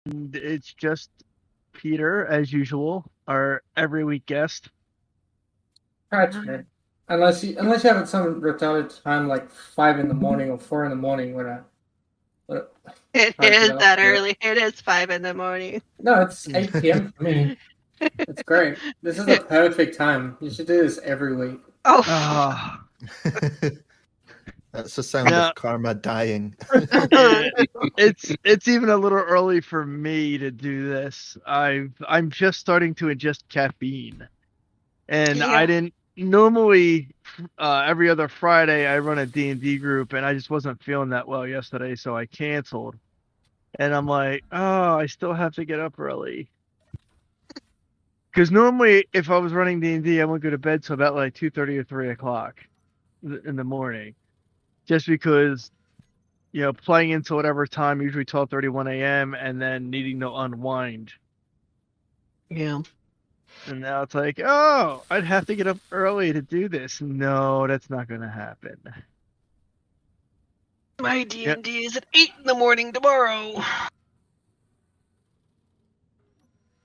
And it's just Peter, as usual, our every week guest. Practically. Unless you have some retarded time like 5 in the morning or 4 in the morning when I It try to is get up that for it. early. It is 5 in the morning. No, it's 8 p.m. for me. It's great. This is the perfect time. You should do this every week. Oh, Ah, That's the sound Yeah. of karma dying. it's even a little early for me to do this. I'm just starting to ingest caffeine, and Yeah. I didn't normally. Every other Friday, I run a D&D group, and I just wasn't feeling that well yesterday, so I canceled. And I'm like, oh, I still have to get up early. Because normally, if I was running D&D, I wouldn't go to bed till about like 2:30 or 3 o'clock in the morning. Just because, playing until whatever time, usually 12:30, 1 a.m., and then needing to unwind. yeah. And now it's like, oh, I'd have to get up early to do this. No, that's not going to happen. My D&D is at 8 in the morning tomorrow.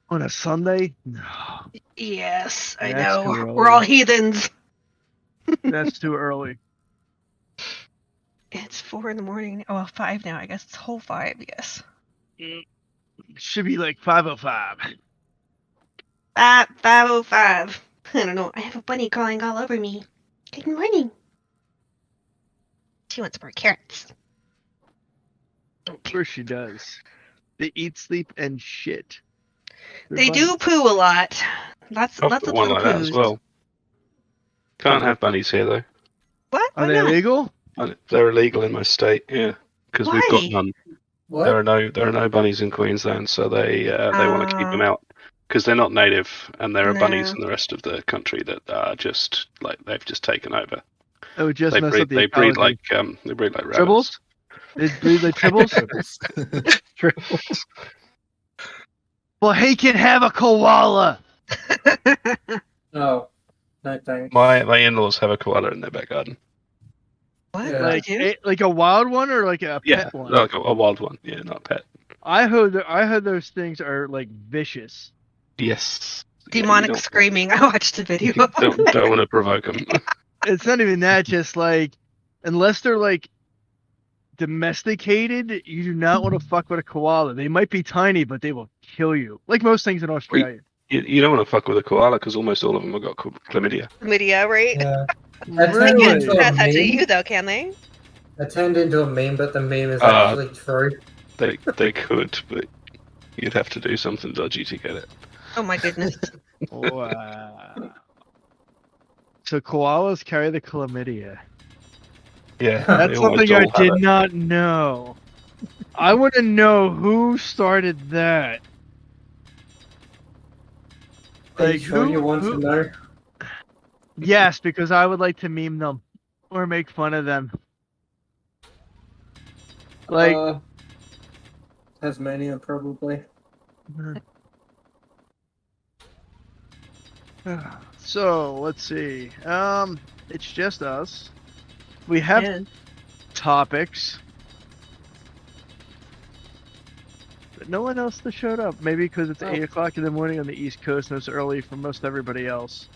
On a Sunday? No, Yes, I That's too know. early. We're all heathens. that's too early. It's 4 in the morning. Oh, 5 now. I guess it's whole 5, yes. Should be like 5:05. 5:05. I don't know. I have a bunny crawling all over me. Good morning. She wants more carrots. Of course she does. They eat, sleep, and shit. They're They do bunnies. poo a lot. Lots I've of got one little like that as poos. well. Can't have bunnies here though. What? Are Why they not? illegal? They're illegal in my state. Yeah, because we've got Why? none. What? There are no bunnies in Queensland, so they want to keep them out because they're not native, and there are bunnies in the rest of the country that are just like they've just taken over. It would just They mess breed, up the they breed ecology. like rabbits. Tribbles? They breed like tribbles? Tribbles. Well, he can have a koala. No. No thanks. My in-laws have a koala in their back garden. What? Yeah. Like They do? like a wild one or like a Yeah, pet one? like a wild one. Yeah, not a pet. I heard those things are like vicious. Yes. Demonic Yeah, screaming. I watched the video. don't want to provoke them. It's not even that. Just like, unless they're like domesticated, you do not want to fuck with a koala. They might be tiny, but they will kill you. Like most things in Australia. You don't want to fuck with a koala because almost all of them have got chlamydia. Chlamydia, right? Yeah. They Really? can't Really? pass that to Meme? you, though, can they? It turned into a meme, but the meme is Ah. actually true. They could, but you'd have to do something dodgy to get it. Oh my goodness. Wow. So koalas carry the chlamydia. Yeah, That's they something almost I all have did it. not know. I want to know who started that. Are you Like, sure you want to know? Yes, because I would like to meme them or make fun of them. Like, Tasmania, probably. so let's see. It's just us. We have Yeah. topics, but no one else that showed up. Maybe because it's 8 o'clock in the morning on the East Coast and it's early for most everybody else.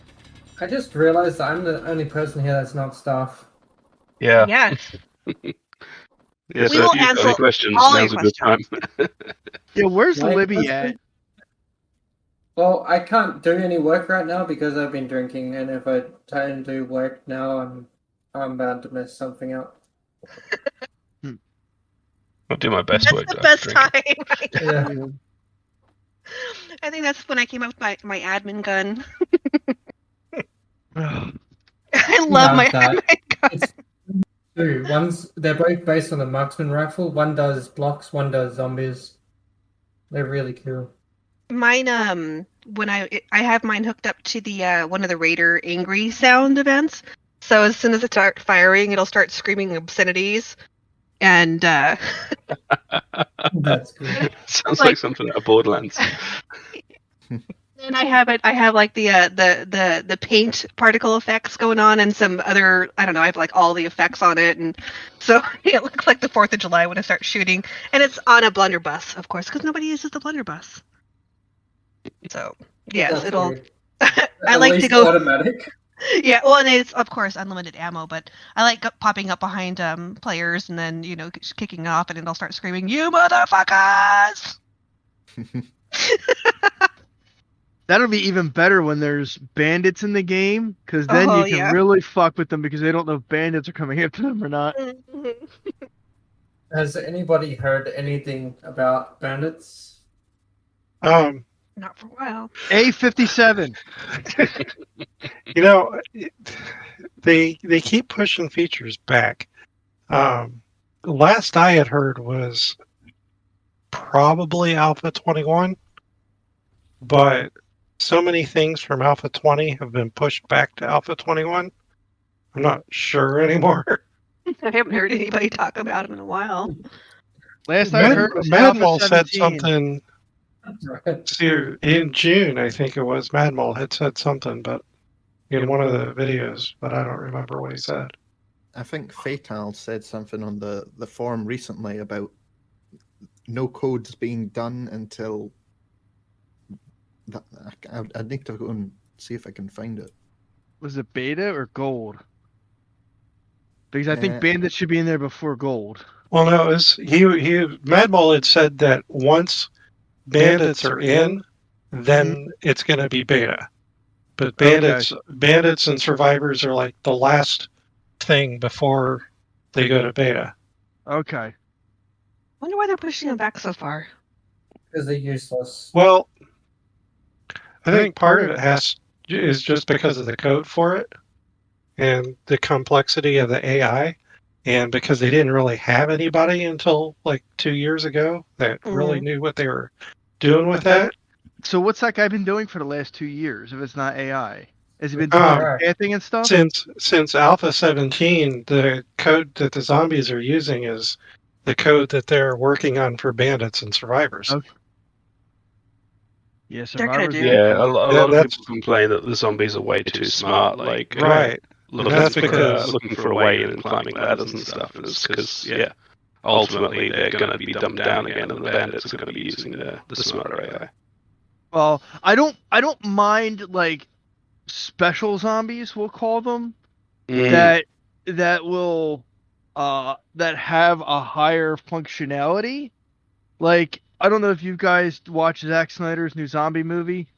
I just realized I'm the only person here that's not staff. Yeah. Yeah. Yeah, We so will if you've got any answer questions, all now's a your good time. Yeah, where's My Libby question? at? Well, I can't do any work right now because I've been drinking, and if I try and do work now, I'm bound to mess something up. I'll do my best That's work. the though. best Drink. time. I know. Yeah. I think that's when I came up with my admin gun. Ugh. I love my that. admin gun. It's two. They're both based on the marksman rifle. One does blocks, one does zombies. They're really cool. Mine, when I have mine hooked up to the one of the Raider angry sound events. So as soon as it starts firing, it'll start screaming obscenities. And That's good. Sounds like something out of Borderlands. And I have it. I have like the paint particle effects going on, and some other. I don't know. I have like all the effects on it, and so it looks like the 4th of July when I start shooting. And it's on a blunderbuss, of course, because nobody uses the blunderbuss. So yes, That's it'll. weird. I At like to least go. automatic. Yeah, well, and it's of course unlimited ammo, but I like popping up behind players and then kicking off, and then they'll start screaming, "You motherfuckers!" That'll be even better when there's bandits in the game, because then you can really fuck with them because they don't know if bandits are coming after them or not. Has anybody heard anything about bandits? Not for a while. A57. They keep pushing features back. Last I had heard was probably Alpha 21, but so many things from Alpha 20 have been pushed back to Alpha 21. I'm not sure anymore. I haven't heard anybody talk about him in a while. Last I heard was Madmol Alpha 17. said something in June, I think it was. Madmol had said something, but in one of the videos, but I don't remember what he said. I think Fatal said something on the forum recently about no codes being done until. I'd need to go and see if I can find it. Was it beta or gold? Because I think bandits should be in there before gold. Well, no, it was, Madmol had said that once bandits are in, then it's going to be beta. But bandits and survivors are like the last thing before they go to beta. Okay. Wonder why they're pushing them back so far. Because they're useless. Well, I think part of it is just because of the code for it and the complexity of the AI, and because they didn't really have anybody until like 2 years ago that really knew what they were doing with that. So what's that guy been doing for the last 2 years if it's not AI? Has he been doing pathing and stuff? Since Alpha 17, the code that the zombies are using is the code that they're working on for bandits and survivors. Okay. Yeah, survivors. Yeah, a lot of people complain that the zombies are way too smart. Like, right. A lot of people are looking for a way in and climbing ladders and stuff. And it's because, ultimately they're going to be dumbed down again, and the bandits are going to be using the smarter AI. Well, I don't mind like special zombies, we'll call them, that will that have a higher functionality. Like, I don't know if you guys watched Zack Snyder's new zombie movie.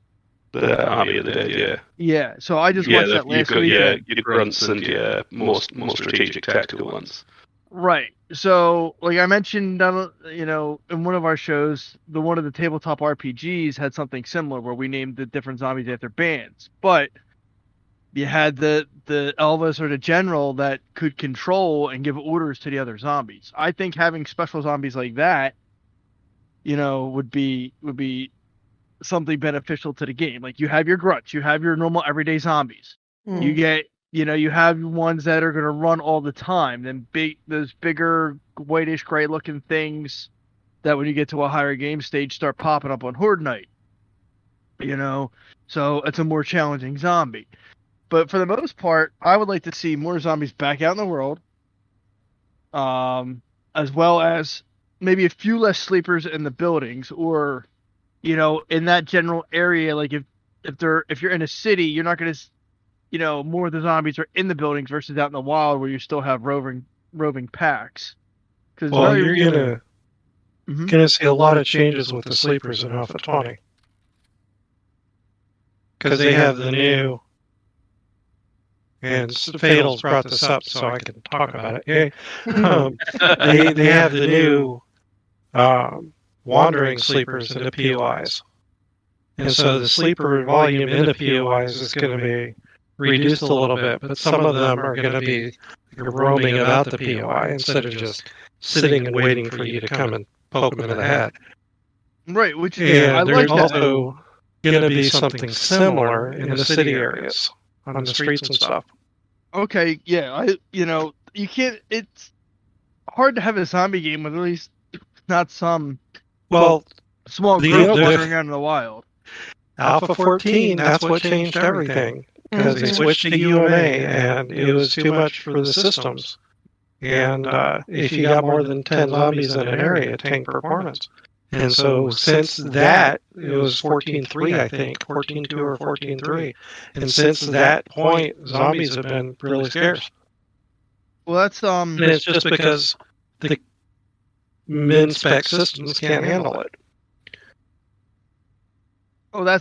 The Army of the Dead, yeah. Yeah, so I just watched that last week. Yeah, your grunts and your more strategic tactical ones. Right. So, like I mentioned, in one of our shows, one of the tabletop RPGs had something similar where we named the different zombies after bands. But you had the Elvis or the general that could control and give orders to the other zombies. I think having special zombies like that, would be something beneficial to the game. Like, you have your grunts, you have your normal everyday zombies. You get, you have ones that are going to run all the time. Then those bigger whitish gray looking things that when you get to a higher game stage start popping up on Horde Night. So it's a more challenging zombie. But for the most part, I would like to see more zombies back out in the world, as well as maybe a few less sleepers in the buildings, or in that general area. Like if you're in a city, you're not going to, more of the zombies are in the buildings versus out in the wild where you still have roving packs. Well, you're gonna see a lot of changes with the sleepers in Alpha 20 because they have the new. And Fatal's brought this up, so I can talk about it. They have the new wandering sleepers into POIs. And so the sleeper volume into POIs is going to be reduced a little bit, but some of them are going to be roaming about the POI instead of just sitting and waiting for you to come and poke them in the head. Right, which I there's like also going to be something similar in the city areas, on the streets and stuff. Okay, yeah, you can't. It's hard to have a zombie game with at least not some small group wandering out in the wild. Alpha 14, that's what changed everything. Because they switched to UMA, and it was too much for the systems. And if you got more than 10 zombies in an area, it tanked performance. And so since that, it was 14.3, I think, 14.2 or 14.3. And since that point, zombies have been really scarce. Well, that's And it's just because the min-spec systems can't handle it. Oh, well.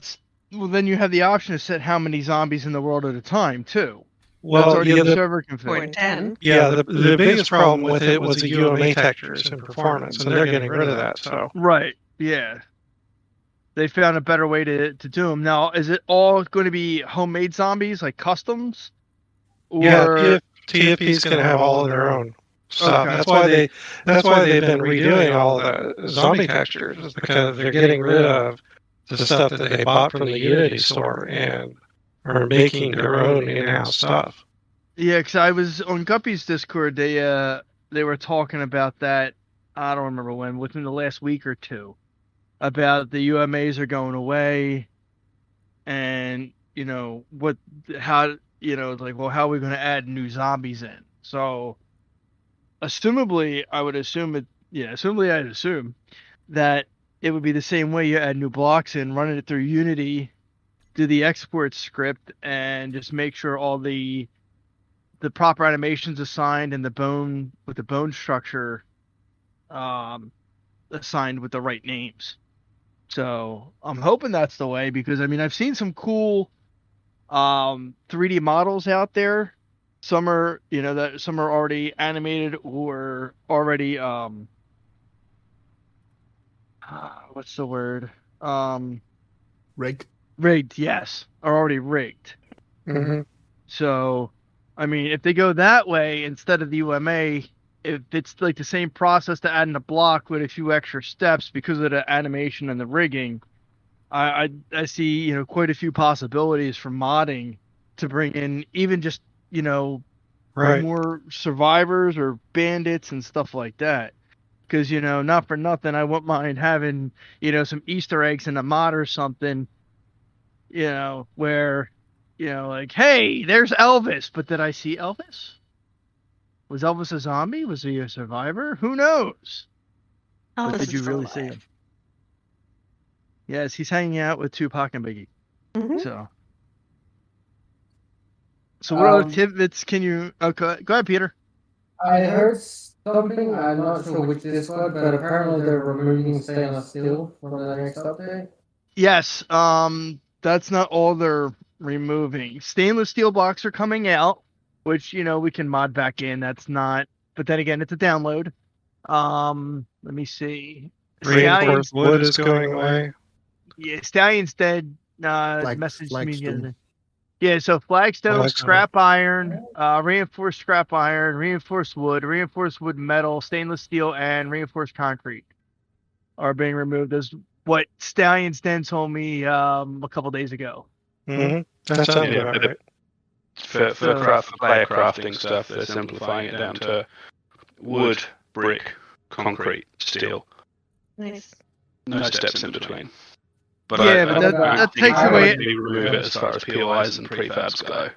Then you have the option to set how many zombies in the world at a time too. Well, that's already yeah, in the the, server config. 10. yeah, the biggest problem with it was the UMA textures and performance, and they're getting rid of that. So Right. Yeah. They found a better way to do them. Now, is it all going to be homemade zombies, like customs? Or yeah, TFP's going to have all of their own stuff. Okay. That's why they've been redoing all the zombie textures, is because they're getting rid of the stuff that they bought from the Unity store and are making their own in-house stuff. Yeah, because I was on Guppy's Discord. They were talking about that. I don't remember when, within the last week or two, about the UMAs are going away, and how are we going to add new zombies in? So, assumably, I'd assume that it would be the same way. You add new blocks in, running it through Unity, do the export script, and just make sure all the proper animations assigned and the bone structure assigned with the right names. So I'm hoping that's the way, because I've seen some cool 3D models out there. Some are already animated or already what's the word? Rigged. Rigged, yes, are already rigged. Mm-hmm. So, if they go that way instead of the UMA, if it's like the same process to add in a block with a few extra steps because of the animation and the rigging, I see quite a few possibilities for modding to bring in even just Right. more survivors or bandits and stuff like that. Because not for nothing, I wouldn't mind having some Easter eggs in a mod or something. Where like, hey, there's Elvis, but did I see Elvis? Was Elvis a zombie? Was he a survivor? Who knows? But did you really see him? Yes, he's hanging out with Tupac and Biggie. Mm-hmm. So what other tidbits can you... Okay, go ahead, Peter. I heard something, I'm not sure which Discord, but apparently they're removing stainless steel from the next update. Yes, that's not all they're removing. Stainless steel blocks are coming out, which, we can mod back in. That's not... But then again, it's a download. Let me see. Reinforced wood is going away. Yeah, Stallion's dead. Messaged me the other Flagstone. day. Yeah, so flagstone, scrap iron, reinforced scrap iron, reinforced wood metal, stainless steel, and reinforced concrete are being removed. As what Stallion's Den told me a couple days ago. Mm-hmm. That sounds about right. For player crafting stuff, they're simplifying it down to wood, brick, concrete, steel. Nice. No steps in between. But that takes away. Remove it as far as POIs and prefabs go.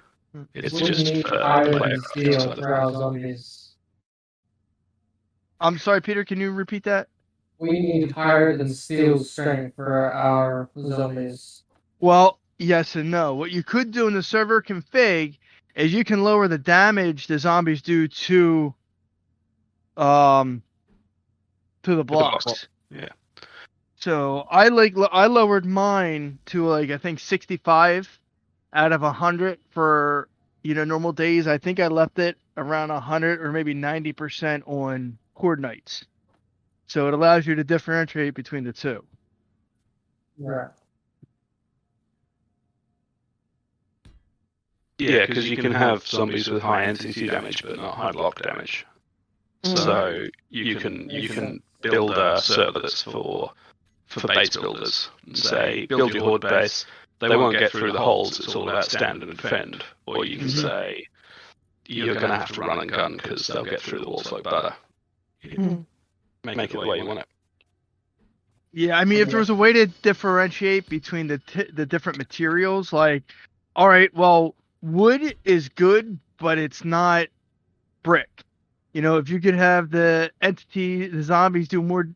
It's just need for iron player and crafting steel side of for our zombies. I'm sorry, Peter. Can you repeat that? We need higher than steel strength for our zombies. Well, yes and no. What you could do in the server config is you can lower the damage the zombies do to the blocks. Yeah. So I lowered mine to I think 65 out of 100 for normal days. I think I left it around 100 or maybe 90% on horde nights. So it allows you to differentiate between the two. Right. Yeah, because you can have zombies with high NCC damage but not high block damage. So you can build a server that's for base builders and say, build your horde base. They won't get through the holes, it's all about stand and defend. Or you can say, you're going to have to run and gun because they'll get through the walls like butter. Make it the way you want it. Yeah, I mean, if there was a way to differentiate between the different materials, like, all right, well, wood is good, but it's not brick. If you could have the zombies do more,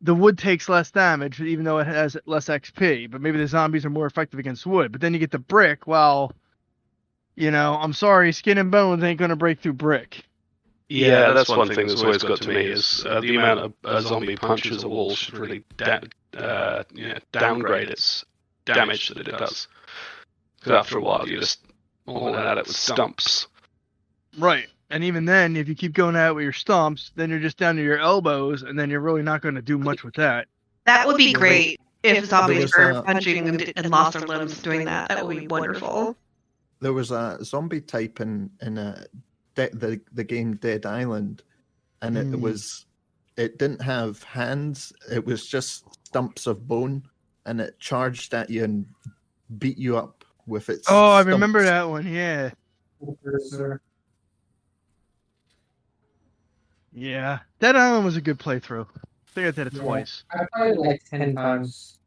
the wood takes less damage, even though it has less XP. But maybe the zombies are more effective against wood. But then you get the brick. Well, I'm sorry, skin and bones ain't gonna break through brick. Yeah, that's one thing that's always got to me is the amount of a zombie punches a wall should really downgrade its damage that it does. Because after a while, you're just all at it with stumps. Right. And even then, if you keep going at it with your stumps, then you're just down to your elbows, and then you're really not going to do much with that. That would be great if zombies were punching and lost their limbs doing that. That would be wonderful. There was a zombie type in the game Dead Island, and it didn't have hands. It was just stumps of bone, and it charged at you and beat you up with its. Oh, I stumps. remember that one. Yeah. Yeah, Dead Island was a good playthrough. I think I did it twice. I played it like 10 times.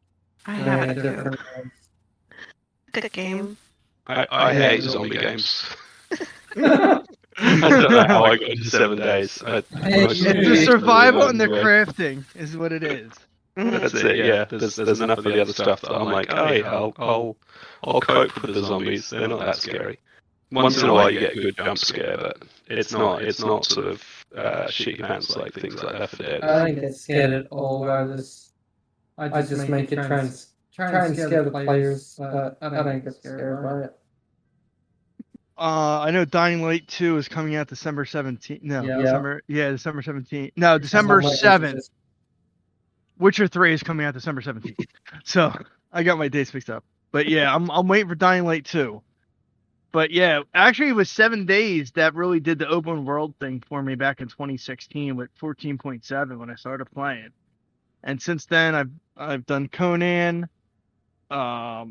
I have it too. Good game. I hate zombie games. I don't know how I got into 7 days. The survival and the crafting is what it is. That's it. Yeah, there's enough of the other stuff that I'm like, oh yeah, I'll cope with the zombies. They're not that scary. Once in a while you get a good jump scare, but it's not sort of shit your pants like things like Left 4 Dead. I don't get scared at all. I just make it try and scare the players, but I don't get scared by it. I know Dying Light 2 is coming out December 17th. No, Yeah. December 17th. No, December 7th. Witcher 3 is coming out December 17th. So I got my dates mixed up. But yeah, I'm waiting for Dying Light 2. But yeah, actually it was 7 days that really did the open world thing for me back in 2016 with 14.7 when I started playing. And since then I've done Conan. I've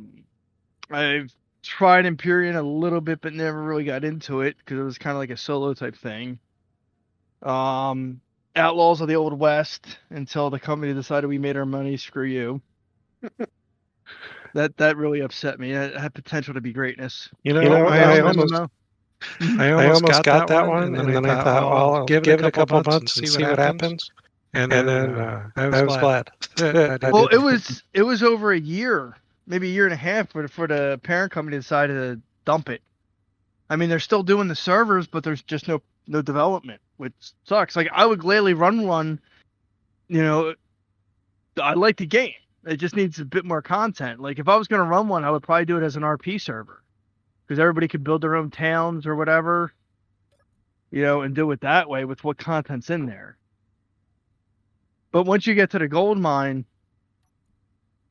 tried Empyrean a little bit, but never really got into it because it was kind of like a solo type thing. Outlaws of the Old West until the company decided we made our money. Screw you. That really upset me. It had potential to be greatness. I almost got that one, and then I thought, well, I'll give it a couple months and see what happens. And then I was glad. Well, it was over a year, maybe a year and a half, for the parent company decided to dump it. I mean, they're still doing the servers, but there's just no development, which sucks. Like, I would gladly run one. I like the game. It just needs a bit more content. Like, if I was going to run one, I would probably do it as an RP server, because everybody could build their own towns or whatever, and do it that way with what content's in there. But once you get to the gold mine,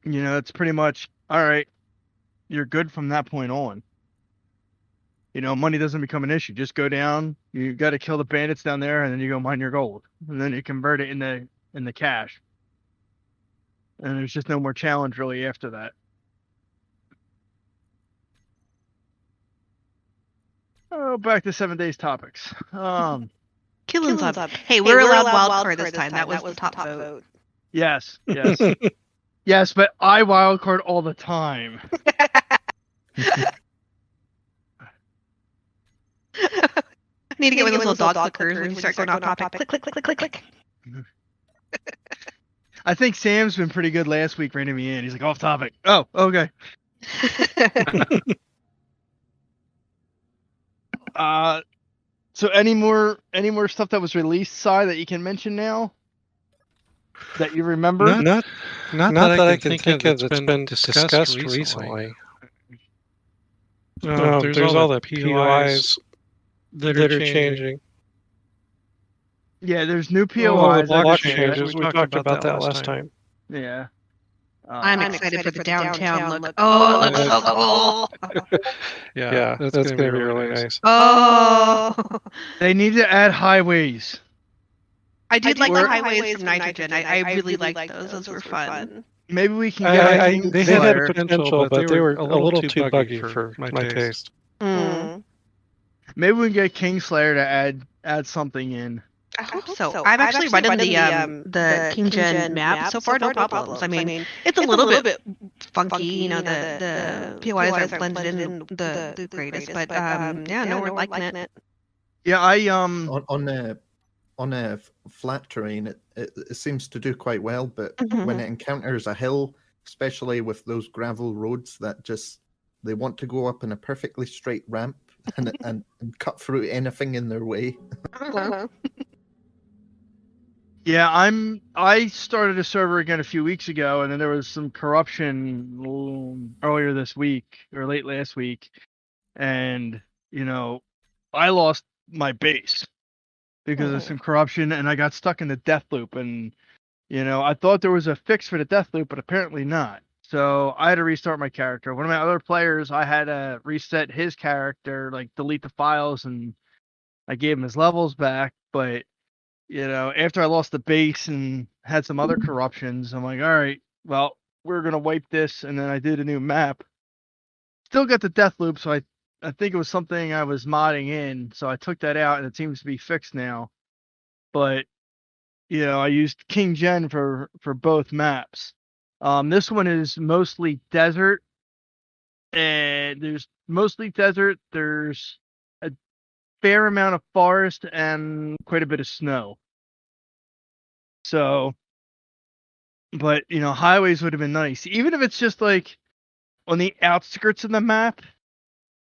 it's pretty much, all right, you're good from that point on. Money doesn't become an issue. Just go down, you got to kill the bandits down there, and then you go mine your gold. And then you convert it in the cash. And there's just no more challenge really after that. Oh, back to 7 days topics. Killing's up. Hey, we're allowed wildcard this time. That was the top vote. Yes. Yes, but I wildcard all the time. I need to get one of those little dog clickers when you start going off topic. Click, click, click, click, click, click. I think Sam's been pretty good last week reining me in. He's like, off topic. Oh, okay. So any more stuff that was released, Si, that you can mention now? That you remember? Not that I can think of that's been discussed recently. There's all the POIs that are changing. Yeah, there's new POIs. Oh, the block changes. We talked about that last time. Yeah. I'm excited for the downtown look. Oh, it looks so cool. Yeah, that's going to be really nice. Oh. They need to add highways. I did like the highways from Nitrogen. I really liked those. Those were fun. Maybe we can get they had potential, but they were a little too buggy for my taste. Mm. Maybe we can get Kingslayer to add something in. I hope so. I'm actually running the KingGen map so far, no problems. I mean, it's a little bit funky, you know, the POIs aren't blended in the greatest, but yeah, no, we're liking it. Yeah, on a flat terrain, it seems to do quite well, but when it encounters a hill, especially with those gravel roads that just they want to go up in a perfectly straight ramp and cut through anything in their way. Yeah, I started a server again a few weeks ago, and then there was some corruption earlier this week or late last week, and you know, I lost my base because of some corruption, and I got stuck in the death loop. And you know, I thought there was a fix for the death loop, but apparently not. So I had to restart my character. One of my other players, I had to reset his character, like delete the files, and I gave him his levels back, but you know, after I lost the base and had some other corruptions, I'm like, all right, well, we're gonna wipe this, and then I did a new map. Still got the death loop, so I think it was something I was modding in, so I took that out, and it seems to be fixed now. But you know, I used KingGen for both maps. This one is mostly desert, and there's mostly desert. There's a fair amount of forest and quite a bit of snow. So, but you know, highways would have been nice, even if it's just like on the outskirts of the map,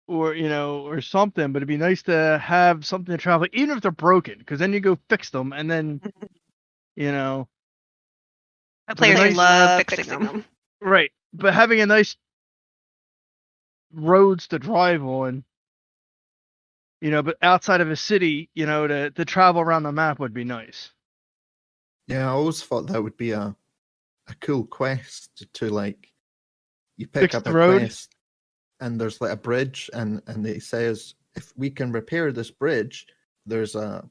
or you know, or something. But it'd be nice to have something to travel, even if they're broken, because then you go fix them, and then you know, Players love fixing them. Right, but having a nice roads to drive on, you know, but outside of a city, you know, to travel around the map would be nice. Yeah, I always thought that would be a cool quest to like you pick Fix up the a road. quest and there's like a bridge and it says if we can repair this bridge, there's a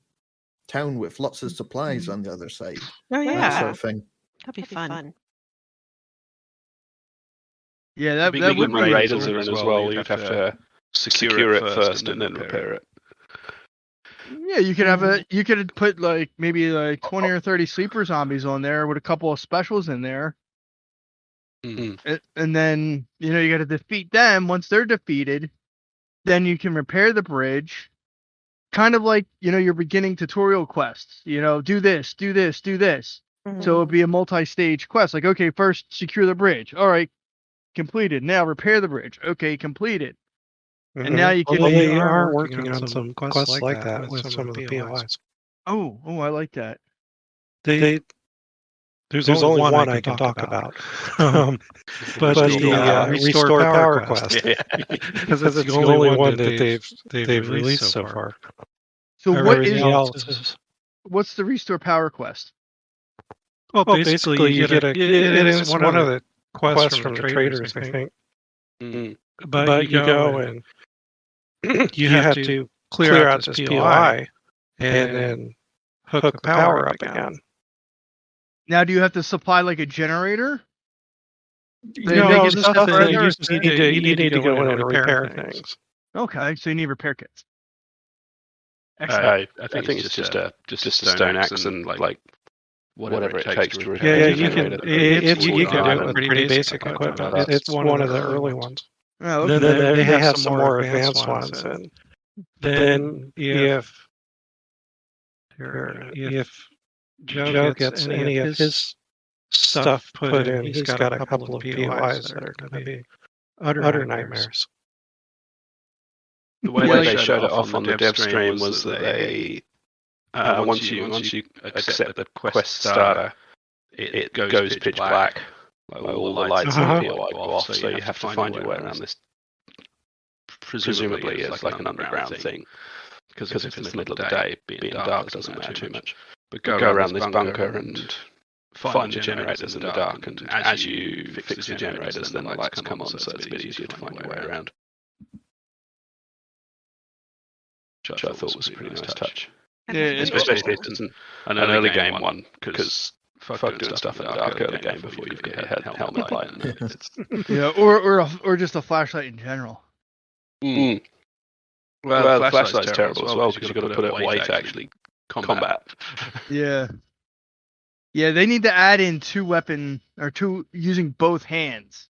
town with lots of supplies on the other side. Oh yeah, That sort of thing. that'd be fun. Yeah, that Big would be raiders are in as well. You'd have to secure it first and then repair it. Yeah, you could have you could put like maybe like 20 or 30 sleeper zombies on there with a couple of specials in there. And then, you know, you got to defeat them. Once they're defeated, then you can repair the bridge. Kind of like, you know, your beginning tutorial quests, you know, do this, do this, do this. So it'd be a multi-stage quest. Like, okay, first secure the bridge. All right, completed. Now repair the bridge. Okay, completed. And now you can. Well, they are working on some quests like that with some of the POIs. Oh, I like that. There's only one I can talk about. But the Restore Power quest, because it's the only one that they've released so far. So what's the Restore Power quest? Well, basically you get it is one of the quests from the traders, I think. But you go and you have to clear out this POI and then hook the power up again. Now, do you have to supply like a generator? No, this stuff you just need to go in and repair things. Okay, so you need repair kits. I think it's just a stone axe and like whatever it takes to repair. Yeah, you can do it with pretty basic equipment. It's one of the early ones. Oh, okay. Then they have some more advanced ones, and then if Joe gets any of his stuff put in, he's got a couple of POIs that are going to be utter nightmares. The way they showed it off on the dev stream was that they once you accept the quest starter, it goes pitch black. Like all the lights in the POI go off, so you have to find your way around this. Presumably, it's like an underground thing, because if it's in the middle of the day, being dark doesn't matter too much. But go around this bunker and find the generators in the dark, and as you fix the generators, then the lights come on, so it's a bit easier to find your way around. Which I thought was a pretty nice touch. Yeah, especially if it's an early game one, because fuck doing stuff in the dark early game before you've got your helmet light. Yeah, or just a flashlight in general. Well, the flashlight's terrible as well, because you've got to put it away to actually combat. Yeah. Yeah, they need to add in two using both hands.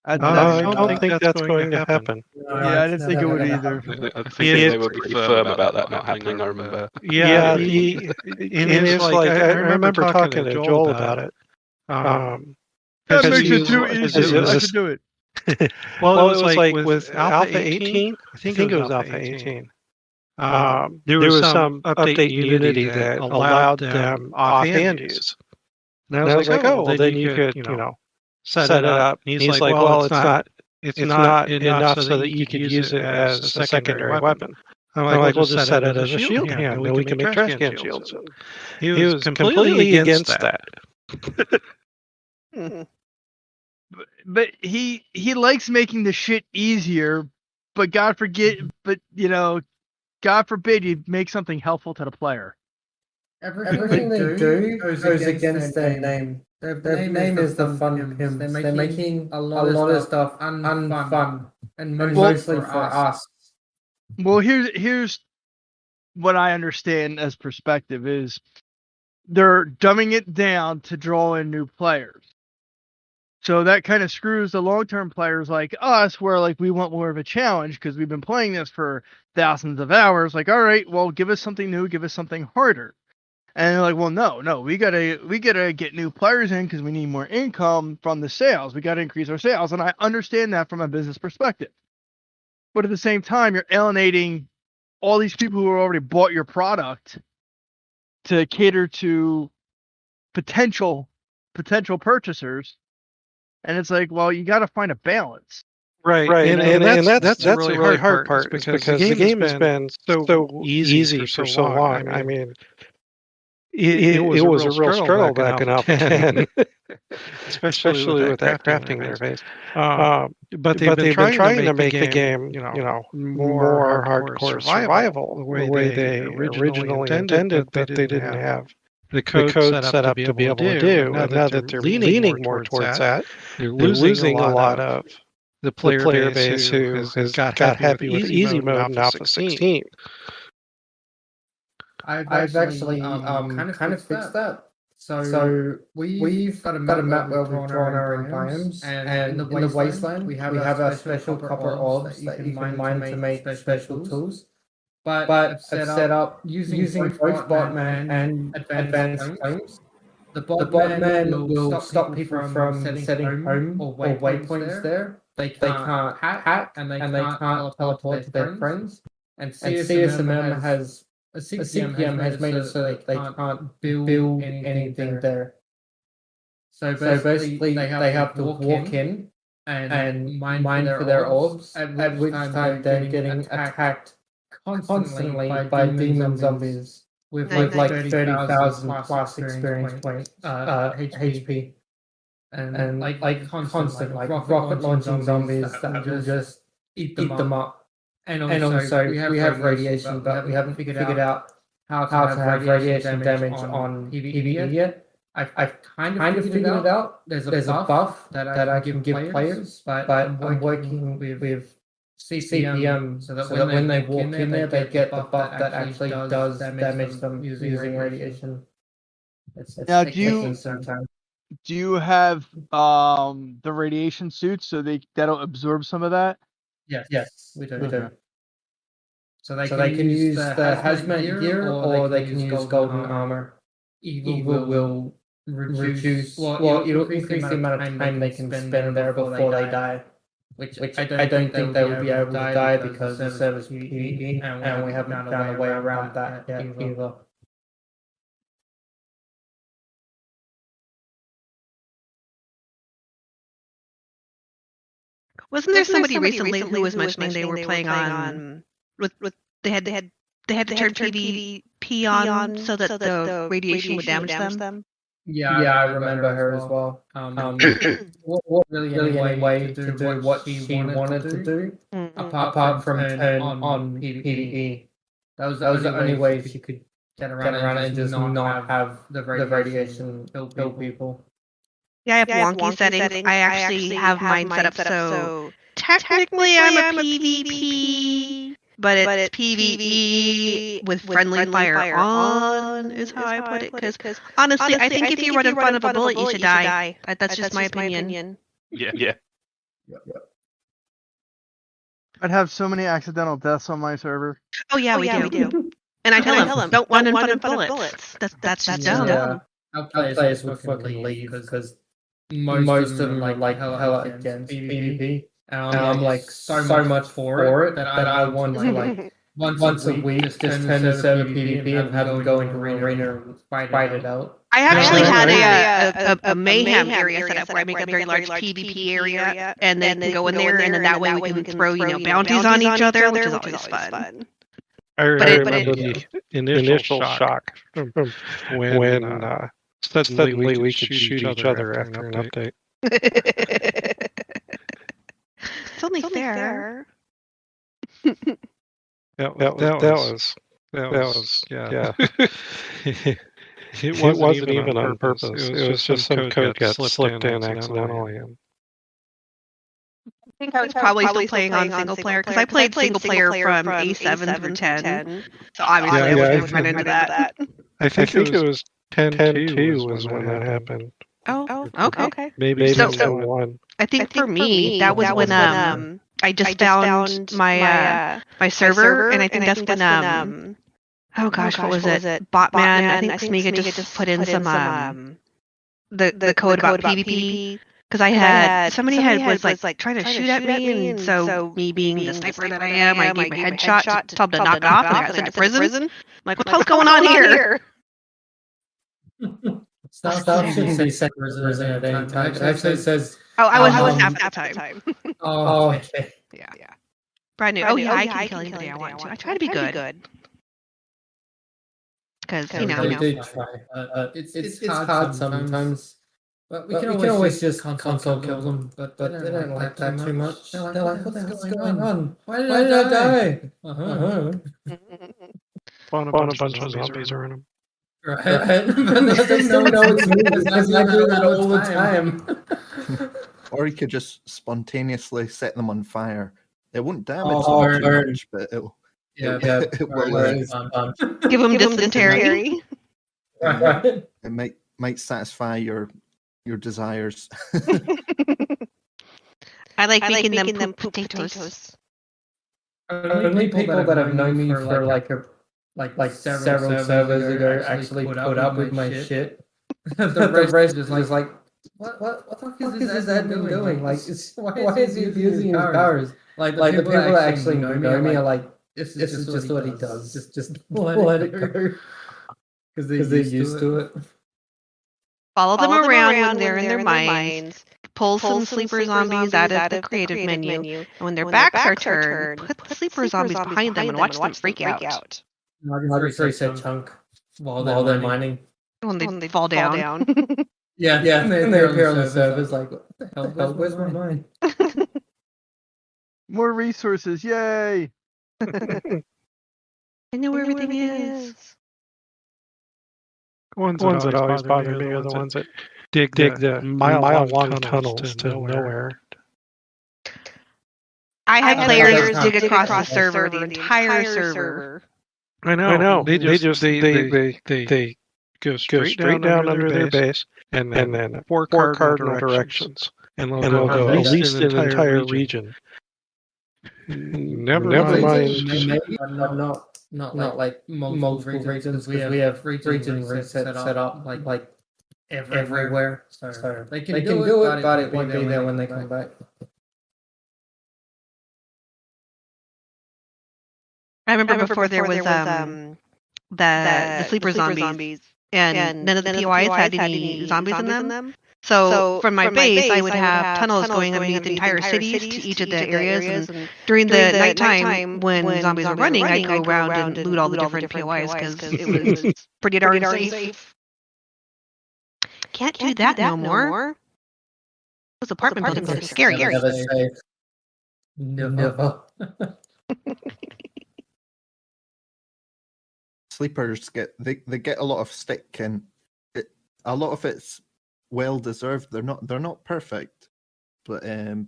I don't think that's going to happen. Yeah, I didn't think it would either. I think they were pretty firm about that not happening, I remember. Yeah, it's like I remember talking to Joel about it. That makes it too easy. I should do it. Well, it was like with Alpha 18. I think it was Alpha 18. There was some update in Unity that allowed them offhand use. And I was like, oh, well, then you could, set it up. And he's like, well, it's not enough so that you could use it as a secondary weapon. I'm like, we'll just set it as a shield hand, and we can make trash can shields. He was completely against that. But he likes making the shit easier, but God forbid you make something helpful to the player. Everything they do goes against their name. Their name is the fun pimps. They're making a lot of stuff unfun, and mostly for us. Well, here's what I understand as perspective is they're dumbing it down to draw in new players. So that kind of screws the long-term players like us, where like we want more of a challenge because we've been playing this for thousands of hours. Like, all right, well, give us something new, give us something harder. And they're like, well, no, we gotta get new players in because we need more income from the sales. We gotta increase our sales, and I understand that from a business perspective. But at the same time, you're alienating all these people who already bought your product to cater to potential purchasers. And it's like, well, you got to find a balance. Right. And that's a really hard part because the game has been so easy for so long. I mean, it was a real struggle back in Alpha 10, especially with that crafting interface. But they've been trying to make the game, more hardcore survival, the way they originally intended, but they didn't have the code set up to be able to do. And now that they're leaning more towards that, they're losing a lot of the player base who has got happy with easy mode in Alpha 16. I've actually kind of fixed that. So we've got a map where we've drawn our biomes, and in the wasteland we have our special copper orbs that you can mine to make special tools. But I've set up using both Botman and advanced flames. The Botman will stop people from setting home or waypoints there. They can't hack and they can't teleport to their friends. And CSMM has a CPM has made it so that they can't build anything there. So basically they have to walk in and mine for their orbs, at which time they're getting attacked constantly by demon zombies with like 30,000 plus experience points, HP. And like constant rocket launching zombies that will just eat them up. And also we have radiation, but we haven't figured out how to have radiation damage on PvE yet. I've kind of figured it out. There's a buff that I can give players, but I'm working with CPM so that when they walk in there, they get the buff that actually does damage them using radiation. Now, do you have the radiation suits so that'll absorb some of that? Yes, we do. So they can use the hazmat gear, or they can use golden armor. Evil will reduce. Well, it'll increase the amount of time they can spend there before they die. Which I don't think they will be able to die because the server's PvE, and we haven't found a way around that yet either. Wasn't there somebody recently who was mentioning they were playing on with they had to turn PvP on so that the radiation would damage them? Yeah, I remember her as well. What really any way to do what she wanted to do, apart from turn on PvE. That was the only way she could get around it and just not have the radiation kill people. Yeah, I have wonky settings. I actually have mine set up so technically I'm a PvP but it's PvE with friendly fire on is how I put it. Because honestly, I think if you run in front of a bullet, you should die. That's just my opinion. Yeah. I'd have so many accidental deaths on my server. Oh yeah, we do. And I tell them, don't run in front of bullets. That's dumb. Yeah. Our players would fucking leave because most of them like hell against PvP. And I'm like so much for it that I want to like once a week just turn the server PvP and have them go into arena and fight it out. I actually had a mayhem area set up where I make a very large PvP area, and then they can go in there, and then that way we can throw bounties on each other, which is always fun. I remember the initial shock when suddenly we could shoot each other after an update. It's only fair. That was yeah. It wasn't even on purpose. It was just some code got slipped in accidentally. I think I was probably still playing on single player because I played single player from A7 through 10. So obviously I wasn't run into that. I think it was 10.2 was when that happened. Oh, okay. Maybe So- 10.1. I think for me that was when I just found my my server, and I think that's when oh gosh, what was it? Botman. I think Smeega just put in some the code about PvP. Because I had somebody was like trying to shoot at me, and so me being the sniper that I am, I gave a headshot to tell them to knock it off, and I got sent to prison. I'm like, what the hell's going on here? Stuff shouldn't be sent to prison at any time. It actually says. Oh, I was half at the time. Oh, okay. Yeah. But I knew. Oh yeah, I can kill anybody I want to. I try to be good. Because We do try. It's hard sometimes. But we can always just console kill them, but they don't like that too much. They're like, what the hell's going on? Why did I die? Spawn a bunch of zombies around them. Right. But they still know it's me because I do that all the time. Or you could just spontaneously set them on fire. It won't damage Oh, them too much, but it'll. Yeah, it will. give them dysentery. Right. It might satisfy your desires. I like making them poop potatoes. Only people that have known me for like several servers ago actually put up with my shit. The rest is like, what the fuck is this admin doing? Like, why is he abusing his powers? Like the people that actually know me are like, this is just what he does. Just let it go. Because they're used to it. Follow them around when they're in their mines. Pull some sleeper zombies out of the creative menu. And when their backs are turned, put the sleeper zombies behind them and watch them freak out. I'd reset chunk while they're mining. When they fall down. Yeah. And they appear on the servers like, what the hell? Where's my mine? More resources, yay! I know where everything is. The ones that always bother me are the ones that dig the mile-long tunnels to nowhere. I had players dig across the server, the entire server. I know. They go straight down under their base, and then four cardinal directions, and they'll go at least an entire region. Never mind. Not like multiple regions. We have region reset set up like everywhere. So they can do it, but it won't be there when they come back. I remember before there was the sleeper zombies, and none of the POIs had any zombies in them. So from my base, I would have tunnels going underneath the entire cities to each of the areas. And during the nighttime, when zombies were running, I'd go around and loot all the different POIs because it was pretty darn safe. Can't do that no more. Those apartment buildings are scary. Never. Sleepers get a lot of stick, and a lot of it's well deserved. They're not perfect, but a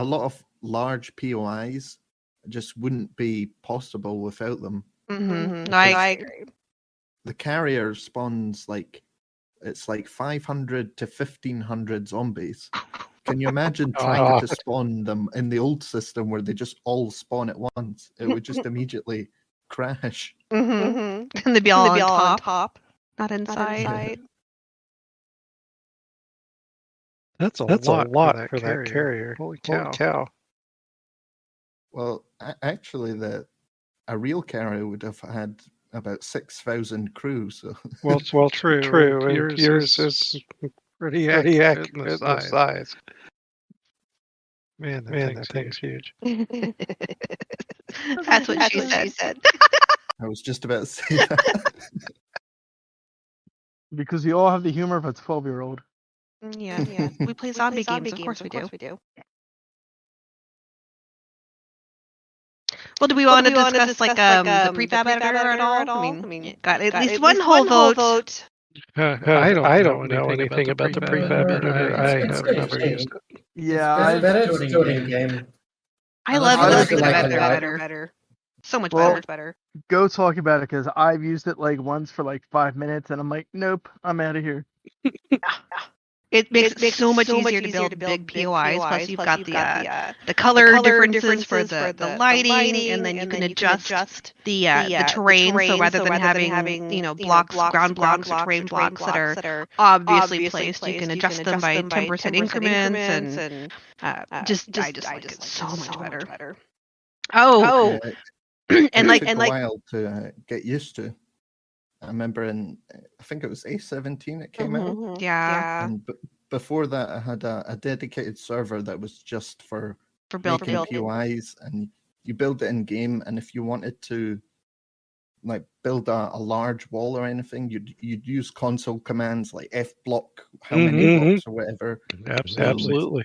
lot of large POIs just wouldn't be possible without them. Mm-hmm. No, I agree. The carrier spawns it's like 500 to 1,500 zombies. Can you imagine trying to spawn them in the old system where they just all spawn at once? It would just immediately crash. And they'd be all on top, not inside. That's a lot for that carrier. Holy cow. Well, actually, a real carrier would have had about 6,000 crew. So well, true. And yours is pretty accurate in the size. Man, that thing's huge. That's what she said. I was just about to say that. Because we all have the humor of a 12-year-old. Yeah. We play zombie games. Of course we do. Well, do we want to discuss like the prefab editor at all? I mean, got at least one whole vote. I don't know anything about the prefab editor. I have never used it. Yeah, It's better to do it in game. I love like the it better. So much better. Go talk about it, because I've used it like once for like 5 minutes, and I'm like, nope, I'm out of here. It makes it so much easier to build big POIs. Plus, you've got the color differences for the lighting, and then you can adjust the terrain. So rather than having blocks, ground blocks, or terrain blocks that are obviously placed, you can adjust them by 10% increments, and I just like it so much better. Oh, and like a while to get used to. I remember I think it was A17 it came out. Yeah. And before that, I had a dedicated server that was just for making POIs, and you build it in game. And if you wanted to like build a large wall or anything, you'd use console commands like F block, how many blocks or whatever. Absolutely.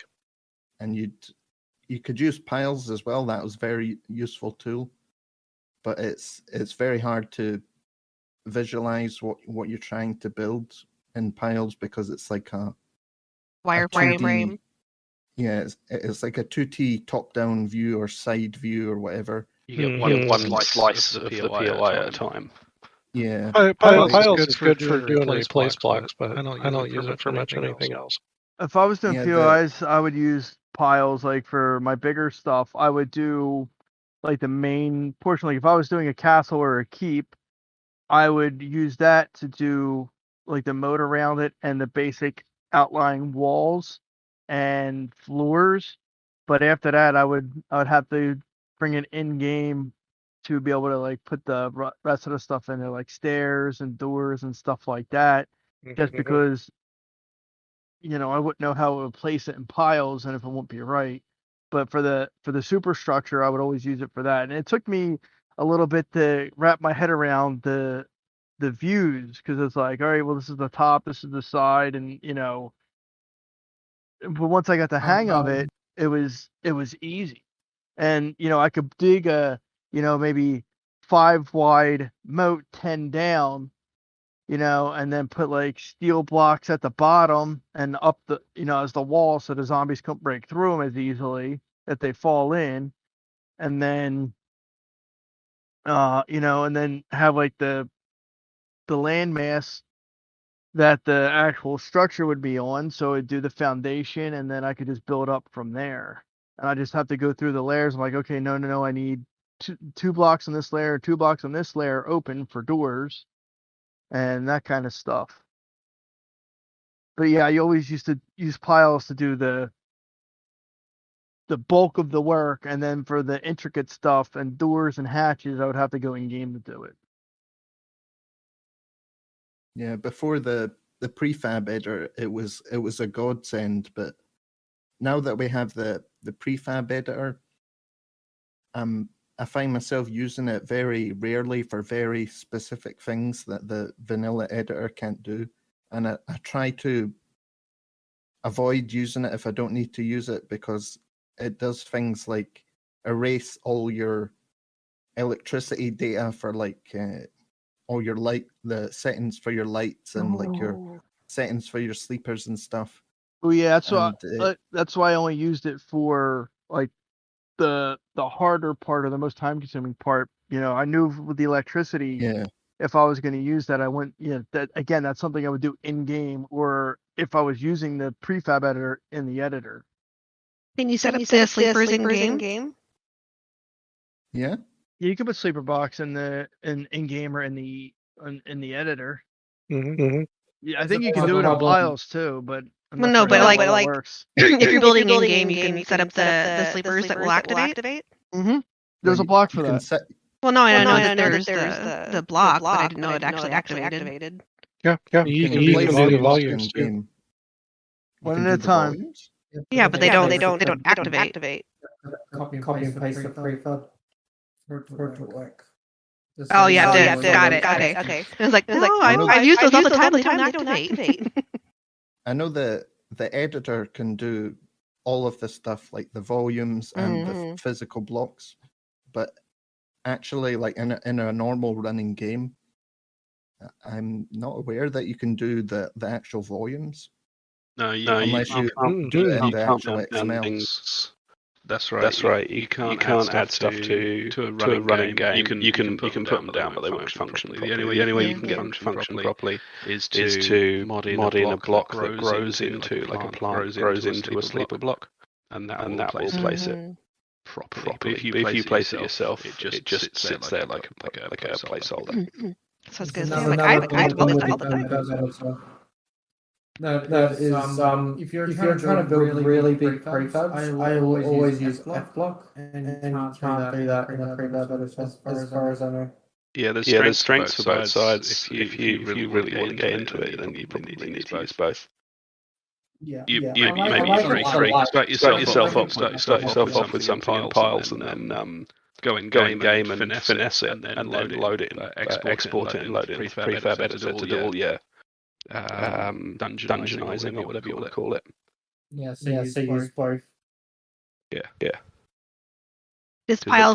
And you could use piles as well. That was a very useful tool. But it's very hard to visualize what you're trying to build in piles, because it's like a wireframe. Yeah, it's like a 2D top-down view or side view or whatever. You get one slice of the POI at a time. Yeah, piles is good for doing replace blocks, but I don't use it for much anything else. If I was doing POIs, I would use piles. Like for my bigger stuff, I would do like the main portion. Like if I was doing a castle or a keep, I would use that to do like the moat around it and the basic outlying walls and floors. But after that, I would have to bring it in game to be able to like put the rest of the stuff in there, like stairs and doors and stuff like that. Just because I wouldn't know how it would place it in piles and if it won't be right. But for the superstructure, I would always use it for that. And it took me a little bit to wrap my head around the views, because it's like, all right, well, this is the top, this is the side, and but once I got the hang of it, it was easy. And I could dig a maybe 5 wide moat, 10 down, and then put like steel blocks at the bottom and up the as the wall, so the zombies can't break through them as easily if they fall in. And then and then have like the landmass that the actual structure would be on, so it'd do the foundation, and then I could just build up from there. And I just have to go through the layers. I'm like, okay, no, I need two blocks on this layer, 2 blocks on this layer open for doors, and that kind of stuff. But yeah, you always used to use piles to do the bulk of the work, and then for the intricate stuff and doors and hatches, I would have to go in game to do it. Yeah, before the prefab editor, it was a godsend, but now that we have the prefab editor, I find myself using it very rarely for very specific things that the vanilla editor can't do, and I try to avoid using it if I don't need to use it, because it does things like erase all your electricity data for like all your the settings for your lights and like your settings for your sleepers and stuff. Oh yeah, that's why I only used it for like the harder part or the most time consuming part. I knew with the electricity, if I was going to use that, I went, that's something I would do in game, or if I was using the prefab editor in the editor. Can you set up the sleepers in game? Yeah. You can put sleeper box in game or in the editor. Mm-hmm. Yeah, I think you can do it in piles too, but no, but like works. If you're building in game, you can set up the sleepers that will activate. Mm-hmm. There's a block for that. Well, no, I know that there's the block, but I didn't know it actually activated. Yeah. You can use the volumes too. One at a time. Yeah, but they don't activate. Copy and paste the prefab for it to work. Oh yeah, got it. Okay. I was like, I've used those all the time. They don't activate. I know the editor can do all of this stuff, like the volumes and the physical blocks, but actually, like in a normal running game, I'm not aware that you can do the actual volumes. No, unless you do it in the actual XML. Things. That's right. You can't add stuff to a running game. You can put them down, but they won't function. The only way you can get them to function properly is to mod in a block that grows into like a plant grows into a sleeper block, and that will place it properly. But if you place it yourself, it just sits there like a placeholder. So it's good. I've all the time. No, if you're trying to build really big prefabs, I will always use F-block, and you can't do that in a prefab as far as I know. Yeah, there's strengths for both sides. If you really want to get into it, then you probably need to use both. Yeah. You maybe start yourself off with something in piles, and then go in game and finesse it, and then load it, export it, and load it in prefab editor to do all dungeonizing or whatever you want to call it. Yeah, so use both. Yeah. This pile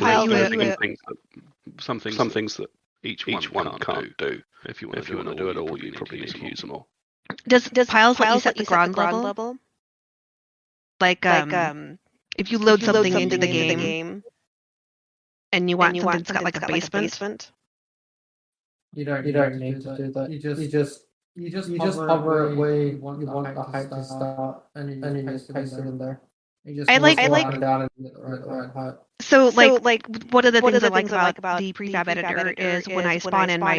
some things that each one can't do. If you want to do it all, you probably need to use them all. Does piles let you set the ground level? Like if you load something into the game and you want something that's got like a basement. You don't need to do that. You just hover it where you want the height to start, and you just paste it in there. I like down and get the right height. So like one of the things I like about the prefab editor is when I spawn in my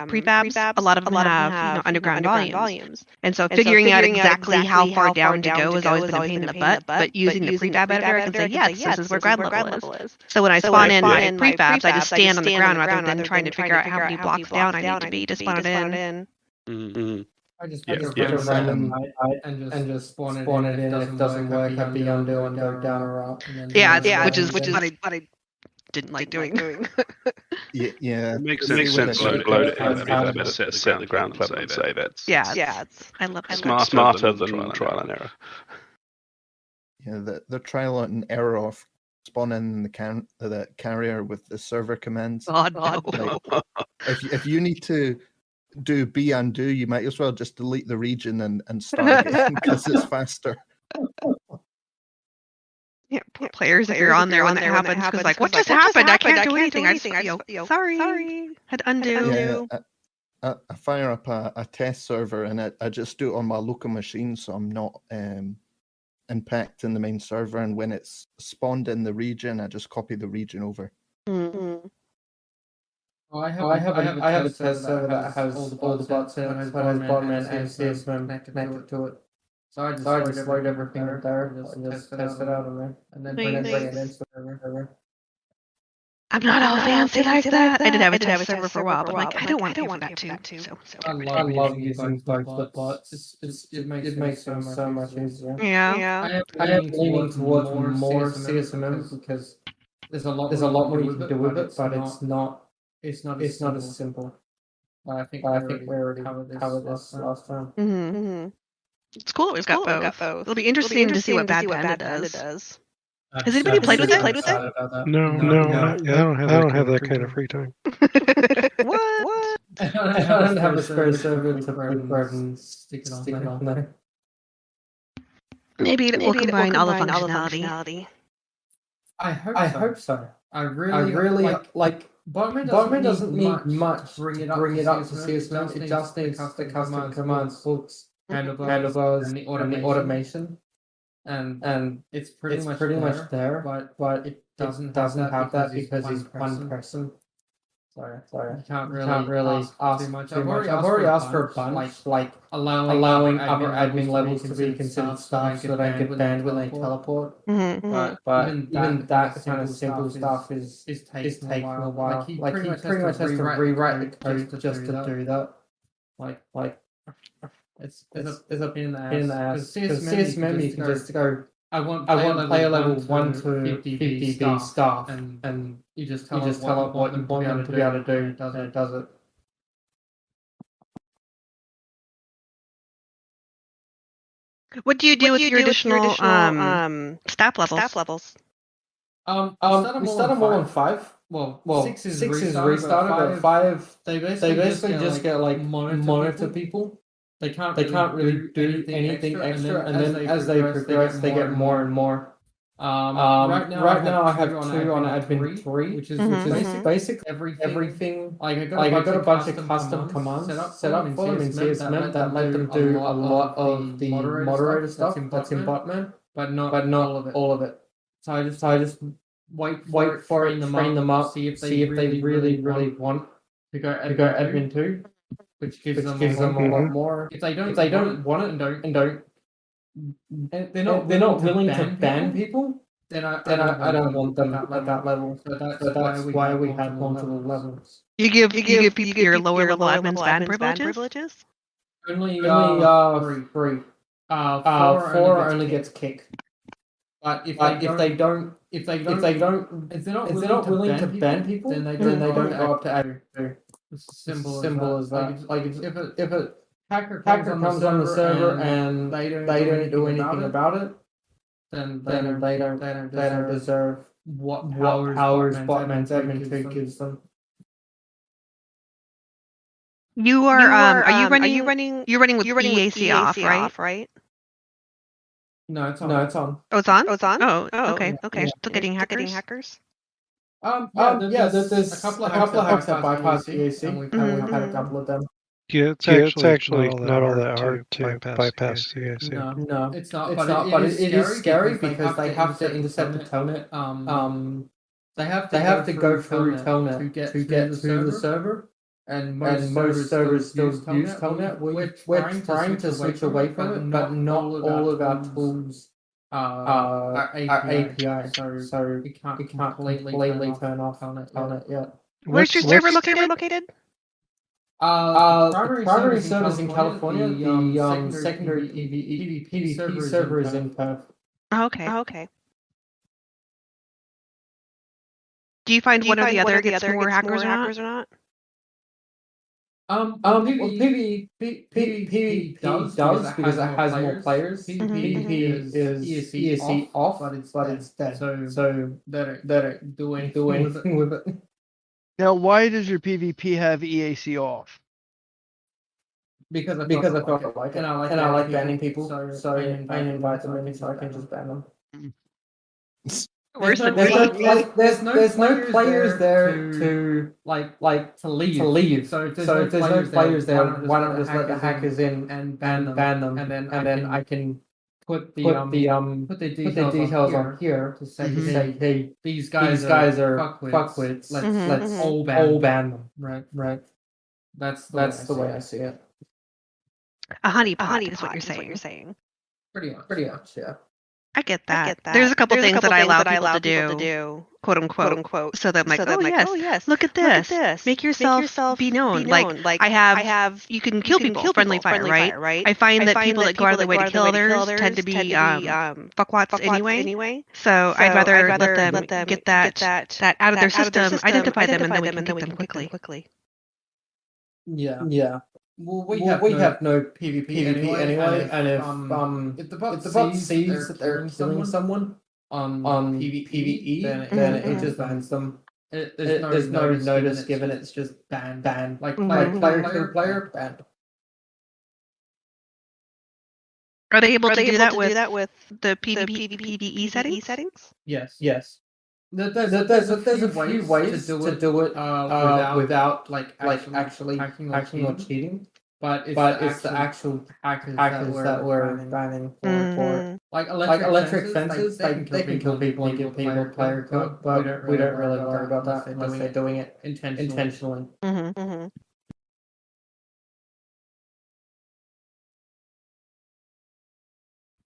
prefabs, a lot of them have underground volumes, and so figuring out exactly how far down to go has always been a pain in the butt. But using the prefab editor, I can say yes, this is where ground level is. So when I spawn in my prefabs, I just stand on the ground rather than trying to figure out how many blocks down I need to be to spawn it in. Mm-hmm. I just pick a random height and just spawn it in. If it doesn't work, hit the undo and go down or up. Which is what I didn't like doing. Yeah. It makes sense to load it in, set the ground level and save it. Yeah, I love it. Smarter than trial and error. Yeah, the trial and error of spawning the carrier with the server commands. God, no. Like, if you need to do be undo, you might as well just delete the region and start again because it's faster. Yeah, poor players if you're on there when that happens because like, what just happened? I can't do anything. Sorry. Had undo. Yeah, I fire up a test server and I just do it on my local machine, so I'm not impacting the main server. And when it's spawned in the region, I just copy the region over. Mm-hmm. I have a test server that has all the bots in it, but has botnet and CSM connected to it. So I just load everything in there and just test it out on there, and then bring it into the server. I'm not all fancy like that. I did have a test server for a while, but like I don't want that too. So I love using both the bots. It makes them so much easier. Yeah. I am leaning towards more CSM because there's a lot more you can do with it, but it's not as simple. I think we already covered this last time. Mm-hmm. It's cool that we've got both. It'll be interesting to see what Panda does. Has anybody played with it? No, not yet. I don't have that kind of free time. What? I don't have a spare server to prep and stick it on there. Maybe we'll combine all the functionality. I hope so. I really like. Botman doesn't need much to bring it up to CS Moon. It just needs the custom commands, hooks, handlebars, and the automation. And it's pretty much there, but it doesn't have that because he's one person. So you can't really ask too much. I've already asked for a bunch, like allowing upper admin levels to be considered staff so they don't get banned when they teleport. But even that kind of simple stuff is taking a while. Like he pretty much has to rewrite the code just to do that. Like it's a pain in the ass. Because CSMM you can just go. I want player level 1 to 50B staff, and you just tell it what you want them to be able to do, and it does it. What do you do with your additional staff levels? We start them all on 5. Well, 6 is restarted, but 5 they basically just get like monitor people. They can't really do anything extra, and then as they progress, they get more and more. Right now I have 2 on admin 3, which is basically everything. Like I got a bunch of custom commands set up for them in CSMM that let them do a lot of the moderator stuff that's in Botman, but not all of it. So I just wait for it, train them up, see if they really want to go admin 2. Which gives them a lot more. If they don't want it and don't, they're not willing to ban people, then I don't want them at that level. So that's why we have multiple levels. You give people your lower level admins ban privileges? Only 3. 4 only gets kicked. But if they're not willing to ban people, then they don't go up to admin. Simple as that. Like if a hacker comes on the server and they don't do anything about it, then they don't deserve what powers Botman's admin 2 gives them. Are you running? You're running with EAC off, right? No, it's on. Oh, it's on. Oh, okay. Yeah. Still getting hackers. There's a couple of hacks that bypass EAC, and we've had a couple of them. Yeah, it's actually not all that hard to bypass EAC. No, it's not. But it is scary because they have to intercept the telnet. They have to go through telnet to get to the server, and most servers still use telnet. We're trying to switch away from it, but not all of our tools are API, so we can't completely turn off telnet yet. Where's your server located? The primary server is in California. The secondary PvP server is in Perth. Okay. Do you find one or the other gets more hackers or not? PvP does because it has more players. PvP is ESC off, but it's dead. So they don't do anything with it. Now, why does your PvP have EAC off? Because I felt like it, and I like banning people, so I invite them in so I can just ban them. There's no players there to leave. So if there's no players there, why not just let the hackers in and ban them, and then I can put the details on here to say, hey, these guys are fuckwits. Let's all ban them. Right. That's the way I see it. A honeypot is what you're saying. Pretty much, yeah. I get that. There's a couple things that I allow people to do, quote unquote, so that I'm like, oh yes, look at this. Make yourself be known. Like I have, you can kill people, friendly fire, right? I find that people that go out of their way to kill others tend to be fuckwats anyway. So I'd rather let them get that out of their system, identify them, and then we can get them quickly. Yeah. Well, we have no PvP anyway, and if the bot sees that they're killing someone on PvE, then it just bans them. There's no notice given. It's just ban. Like player banned. Are they able to do that with the PvE settings? Yes. There's a few ways to do it without actually hacking or cheating. But it's the actual hackers that we're banning for it. Like electric fences, they can kill people and give people player code, but we don't really worry about that unless they're doing it intentionally.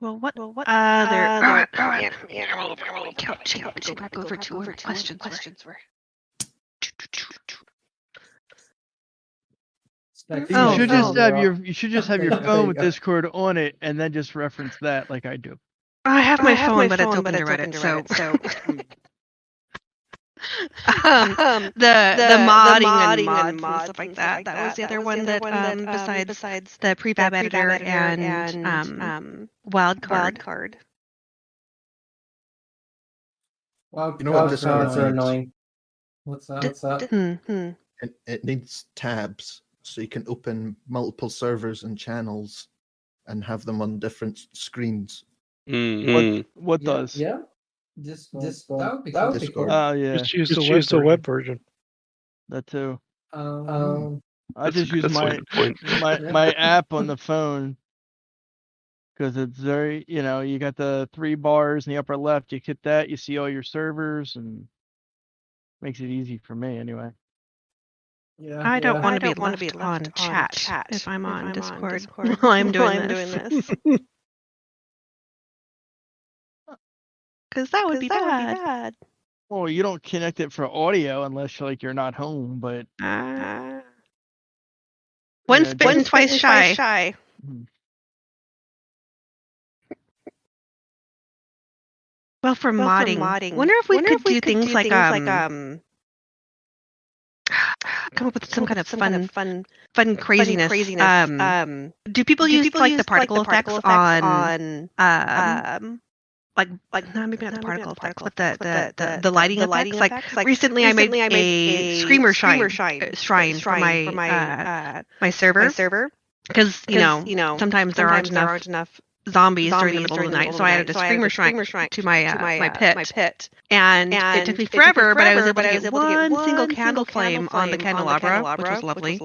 Well, what other? Man, couch. Go back over to where questions were. You should just have your phone with Discord on it, and then just reference that like I do. I have my phone, but it's open to Reddit, so. The modding and stuff like that. That was the other one that besides the prefab editor and wildcard. Wildcards are annoying. What's that? It needs tabs, so you can open multiple servers and channels and have them on different screens. What does? Yeah. That would be cool. Oh yeah. Just use the web version. That too. I That's just use a good point. my app on the phone because it's very, you got the 3 bars in the upper left. You hit that, you see all your servers, and makes it easy for me anyway. Yeah, I don't want to be left on chat if I'm on Discord while I'm doing this. Because that would be bad. Well, you don't connect it for audio unless you're not home, but once bitten, twice shy. Well, for modding, wonder if we could do things like come up with some kind of fun craziness. Do people use like the particle effects on no, maybe not the particle effects, but the lighting effects. Like recently I made a screamer shrine for my server because sometimes there aren't enough zombies during the middle of the night, so I added a screamer shrine to my pit. And it took me forever, but I was able to get one single candle flame on the candelabra, which was lovely.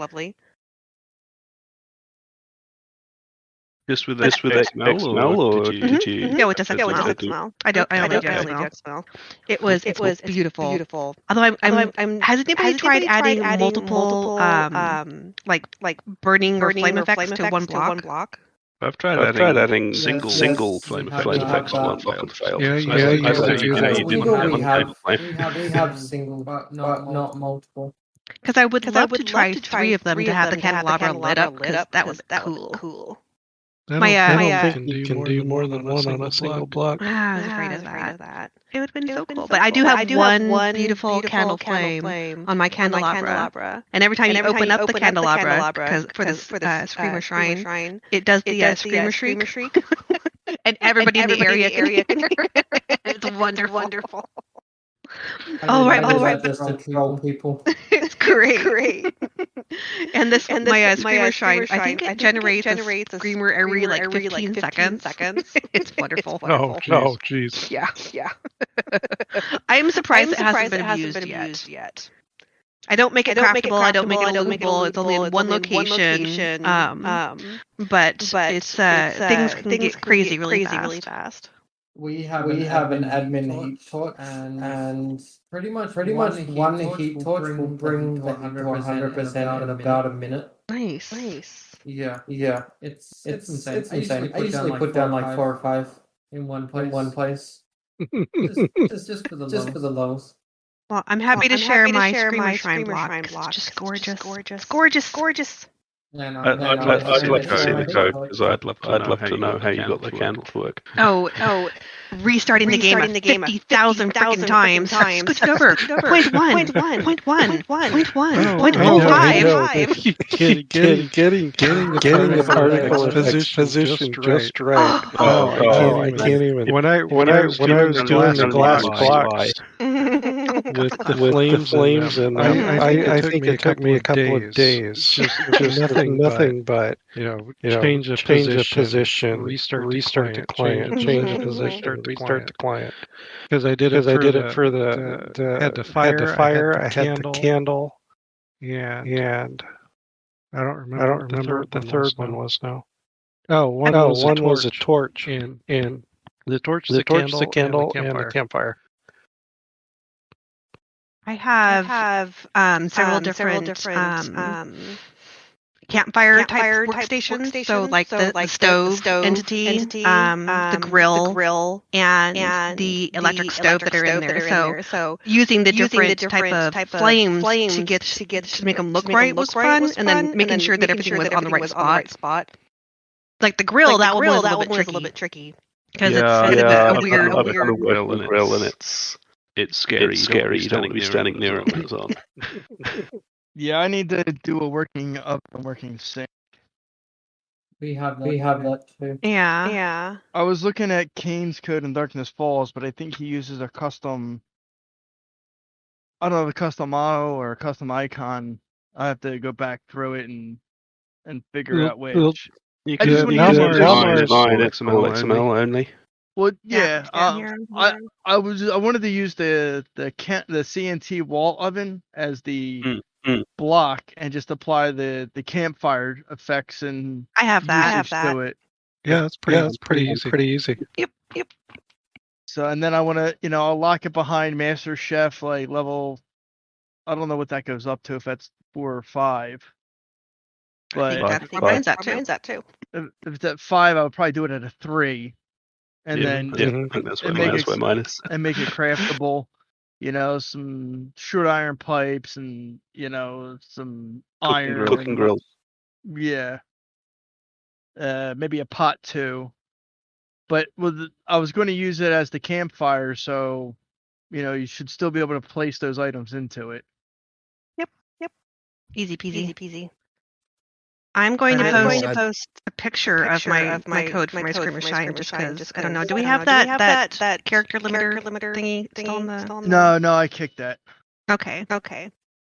Just with XML, or did you? No, it doesn't XML. I don't do XML. It was beautiful. Although has anybody tried adding multiple like burning or flame effects to one block? I've tried adding single flame effects on one failed. Yeah, we have single, but not multiple. Because I would love to try 3 of them to have the candelabra lit up, because that was cool. I don't think you can do more than one on a single block. I was afraid of that. It would have been so cool. But I do have one beautiful candle flame on my candelabra. And every time you open up the candelabra, because for this screamer shrine, it does the screamer shriek. And everybody in the area can hear it. It's wonderful. All right. Just to troll people. It's great. And my screamer shrine, I think it generates a screamer every 15 seconds. It's wonderful. Oh, jeez. Yeah. I'm surprised it hasn't been abused yet. I don't make it craftable. I don't make it loopable. It's only in one location. But it's things can get crazy really fast. We have an admin heat torch, and pretty much one heat torch will bring the heat to 100% in about a minute. Nice. Yeah. It's insane. I usually put down like 4 or 5 in one place. just for the lows. Well, I'm happy to share my screamer shrine block. It's just gorgeous. I'd like to see the code, because I'd love to know how you got the candle to work. Oh, restarting the game 50,000 freaking times. Switch over. Point one. Getting the particle position just right. I can't even. When I was doing the glass blocks. with the flames and I think it took me a couple of days. Just nothing but change of position, restart the client, change of position, restart the client. Because I did it for the had the fire, I had the candle, and I don't remember what the third one was now. Oh, one was a torch, and the torch, the candle, and the campfire. I have several different campfire type workstations. So like the stove entity, the grill, and the electric stove that are in there. So using the different type of flames to make them look right was fun, and then making sure that everything was on the right spot. Like the grill, that one was a little bit tricky because it's kind of a weird grill, and it's scary. You don't want to be standing near it when it's on. Yeah, I need to do a working oven and working sink. We have that too. Yeah. I was looking at Kane's code in Darkness Falls, but I think he uses a custom. I don't know, a custom model or a custom icon. I have to go back through it and figure out which. You I can just wanna use it. mine XML only. Well, yeah. down here. I wanted to use the CNT wall oven as the block and just apply the campfire effects and I have that. to it. Yeah, that's pretty easy. Yep. So and then I want to I'll lock it behind Master Chef like level. I don't know what that goes up to, if that's 4 or 5. But I think mine's that too. If it's at 5, I would probably do it at a 3. And then I think that's where mine is. And make it craftable. Some short iron pipes and some iron cooking grills. Yeah. Maybe a pot too. But I was going to use it as the campfire, so you should still be able to place those items into it. Yep. Easy peasy. I'm going to post a picture of my code for my Skirmish Shine just because I don't know. Do we have that character limiter thingy still on the? No, I kicked that. Okay.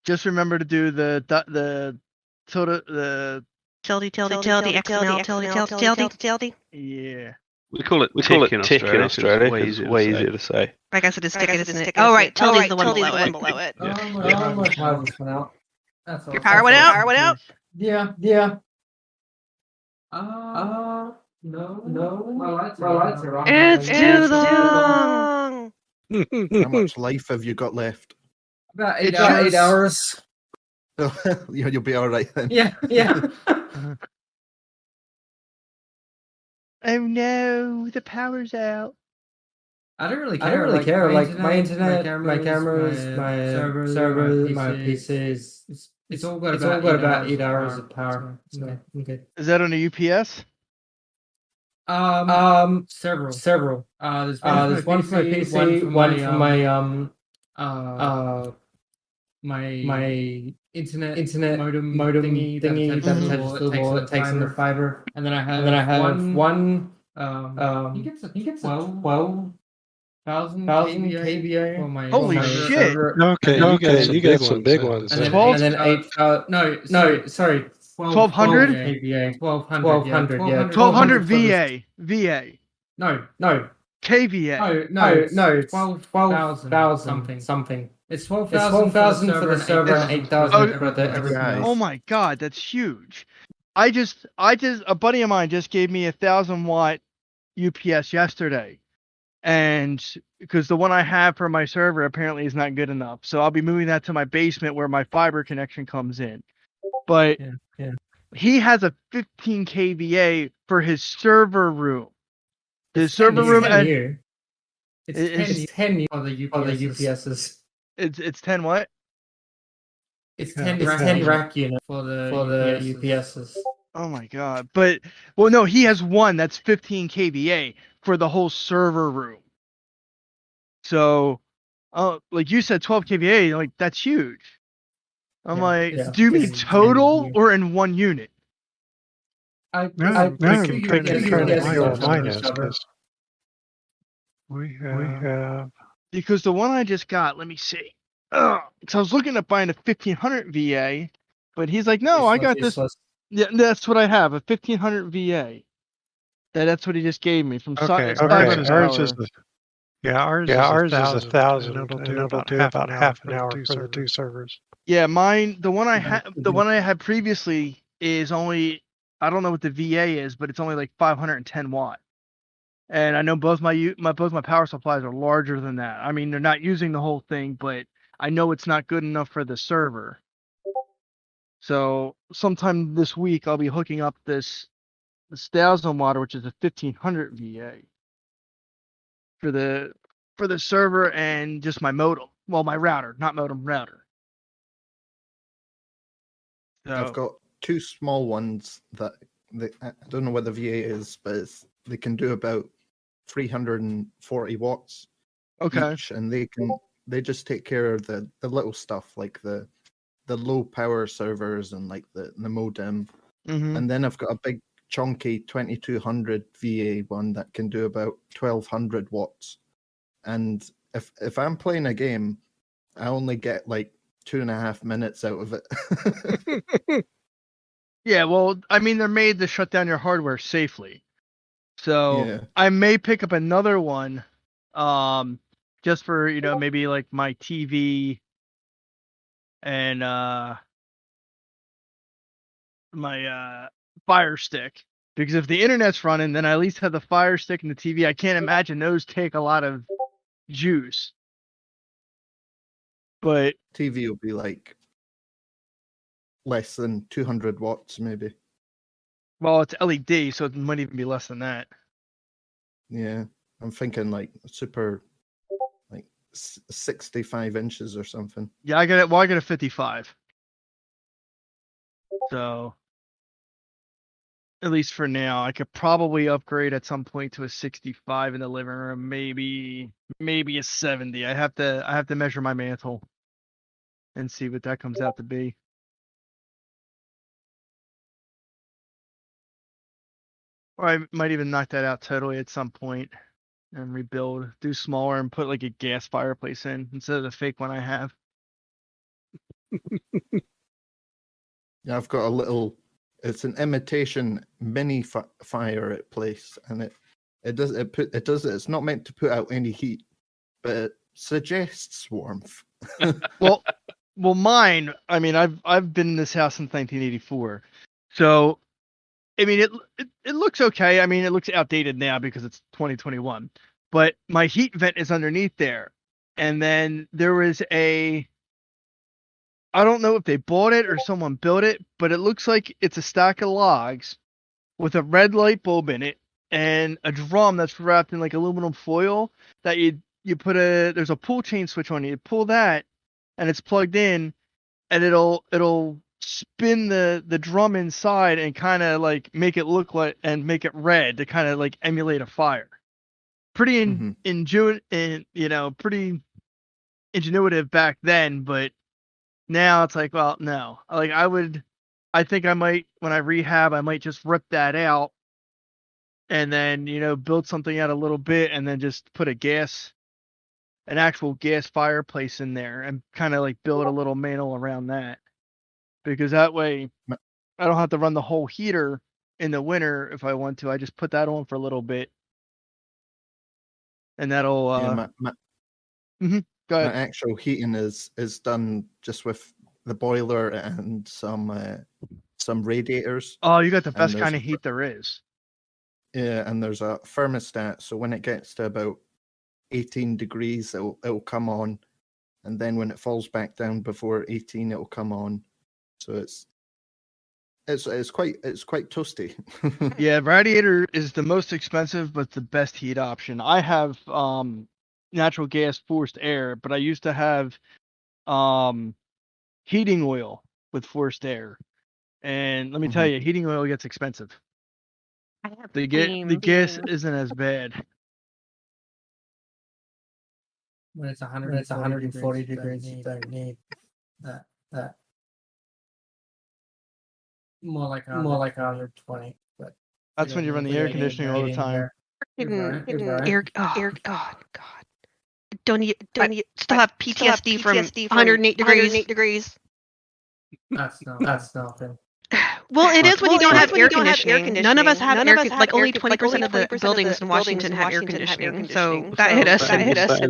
Just remember to do the tilde XML. Yeah. We call it tick in Australia. It's way easier to say. I guess it is tick, isn't it? Oh right, tilde's the one below it. My power just went out. Your power went out? Yeah. No. My lights are on. It's too long. How much life have you got left? About 8 hours. You'll be all right then. Yeah. Oh no, the power's out. I don't really care. Like my internet, my cameras, my server, my PCs. It's all got about 8 hours of power. So I'm good. Is that on a UPS? Several. There's one for my PC, one for my internet modem thingy that takes in the fiber, and then I have one. He gets 12,000 kVA for my. Holy shit! Server. Okay, you got some big ones. And then 8,000. No, sorry. 1200 kVA. 1200. Yeah. 1200 VA. No. KVA. No. 12,000 something. It's 12,000 for the server and 8,000 for the everything else. Oh my god, that's huge. I just a buddy of mine just gave me 1,000 watt UPS yesterday, and because the one I have for my server apparently is not good enough, so I'll be moving that to my basement where my fiber connection comes in. But he has a 15 kVA for his server room. His server room and it's 10 for the UPSs. It's 10 what? It's 10 rack unit for the UPSs. Oh my god! But no, he has one that's 15 kVA for the whole server room. So, like you said, 12 kVA, like that's huge. Do you mean total or in one unit? I can mine is because we have. Because the one I just got, let me see. So I was looking at buying a 1500 VA, but he's like, no, I got this. Yeah, that's what I have, a 1500 VA. That's what he just gave me from Okay, Cyber ours is Power. ours is 1,000, and it'll do about half an hour for the 2 servers. Yeah, mine, the one I had previously is only, I don't know what the VA is, but it's only like 510 watt. And I know both my power supplies are larger than that. I mean, they're not using the whole thing, but I know it's not good enough for the server. So sometime this week I'll be hooking up this 1,000 watt, which is a 1500 VA for the server and just my modem. Well, my router, not modem, router. So, I've got 2 small ones that I don't know what the VA is, but they can do about 340 watts each, and they just take care of the little stuff like the low power servers and like the modem. And then I've got a big chunky 2200 VA one that can do about 1200 watts. And if I'm playing a game, I only get like 2.5 minutes out of it. Yeah, well, I mean, they're made to shut down your hardware safely. So Yeah. I may pick up another one, just for, maybe like my TV and my Fire Stick. Because if the internet's running, then I at least have the Fire Stick and the TV. I can't imagine those take a lot of juice. But TV will be like less than 200 watts, maybe. Well, it's LED, so it might even be less than that. Yeah, I'm thinking like super, like 65 inches or something. Yeah, I got it. Well, I got a 55. So, at least for now, I could probably upgrade at some point to a 65 in the living room, maybe a 70. I have to measure my mantle and see what that comes out to be. Or I might even knock that out totally at some point and rebuild, do smaller, and put like a gas fireplace in instead of the fake one I have. Yeah, I've got a little. It's an imitation mini fire at place, and it does. It's not meant to put out any heat, but it suggests warmth. Well, mine. I mean, I've been in this house since 1984, so I mean, it looks okay. I mean, it looks outdated now because it's 2021, but my heat vent is underneath there, and then there was I don't know if they bought it or someone built it, but it looks like it's a stack of logs with a red light bulb in it and a drum that's wrapped in like aluminum foil that you put there's a pull chain switch on it. You pull that and it's plugged in, and it'll spin the drum inside and kind of like make it look like and make it red to kind of like emulate a fire. Pretty pretty ingenuitive back then, but now it's like, well, no. Like I think I might, when I rehab, I might just rip that out and then, build something out a little bit and then just put an actual gas fireplace in there and kind of like build a little mantle around that. Because that way I don't have to run the whole heater in the winter if I want to. I just put that on for a little bit. And that'll My actual heating is done just with the boiler and some radiators. Oh, you got the best kind of heat there is. Yeah, and there's a thermostat, so when it gets to about 18 degrees, it'll come on, and then when it falls back down before 18, it'll come on. So it's quite toasty. Yeah, radiator is the most expensive, but the best heat option. I have natural gas forced air, but I used to have heating oil with forced air, and let me tell you, heating oil gets expensive. The gas isn't as bad. When it's 140 degrees, you don't need that. More like 120. But that's when you run the air conditioning all the time. God. don't you still have PTSD from 108 degrees? That's nothing. Well, it is when you don't have air conditioning. None of us have air conditioning. Like only 20% of the buildings in Washington have air conditioning. So that hit us.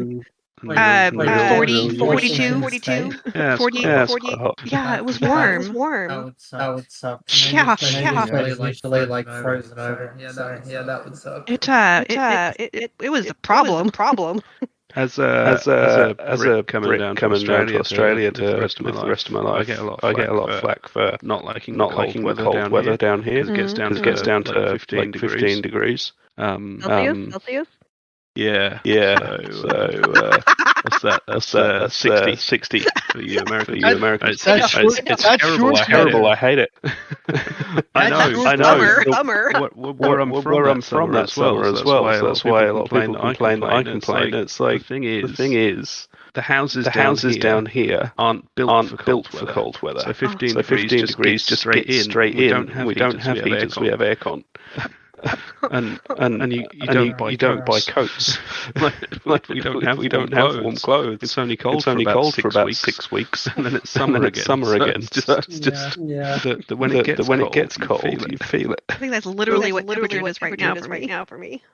Wait, 40, 42, 42. 40, Yeah, it's quite hot. Yeah, it was warm. That would suck. Yeah. Usually like frozen over. Yeah, that would suck. It was a problem. As a Brit coming down to Australia to live the rest of my life, I get a lot of flack for not liking the cold weather down here. It gets down to 15 degrees. Celsius? Yeah. So what's that? That's 60 for you Americans. It's terrible. I hate it. I know. Bummer. Where I'm from, that's summer as well. So that's why a lot of people complain that I complain. It's like the thing is, the houses down here aren't built for cold weather. So 15 degrees just get straight in. We don't have heaters. We have aircon. and you don't buy coats. like we don't have warm clothes. It's only cold for about 6 weeks, and then it's summer again. It's just when it gets cold, you feel it. I think that's literally what temperature is right now for me.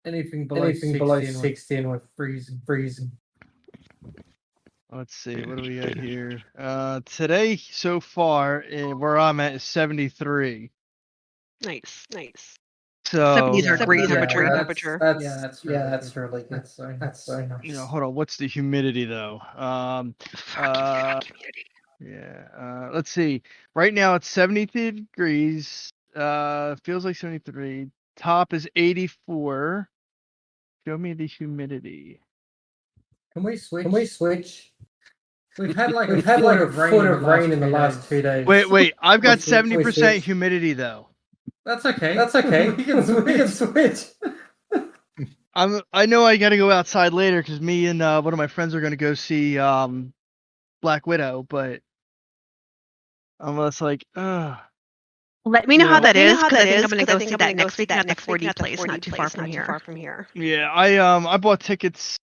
Anything below 16 with freezing. Let's see, what do we got here? Today so far, where I'm at is 73. Nice. So 70s are great temperature. That's really good. That's so nice. Hold on. What's the humidity though? Let's see. Right now it's 73 degrees. Feels like 73. Top is 84. Show me the humidity. Can we switch? We've had like a foot of rain in the last 2 days. Wait. I've got 70% humidity though. That's okay. We can switch. I know I got to go outside later because me and one of my friends are going to go see Black Widow, but I'm just like, Let me know how that is, because I think I'm going to go see that next week at the 4D place, not too far from here. Yeah, I bought tickets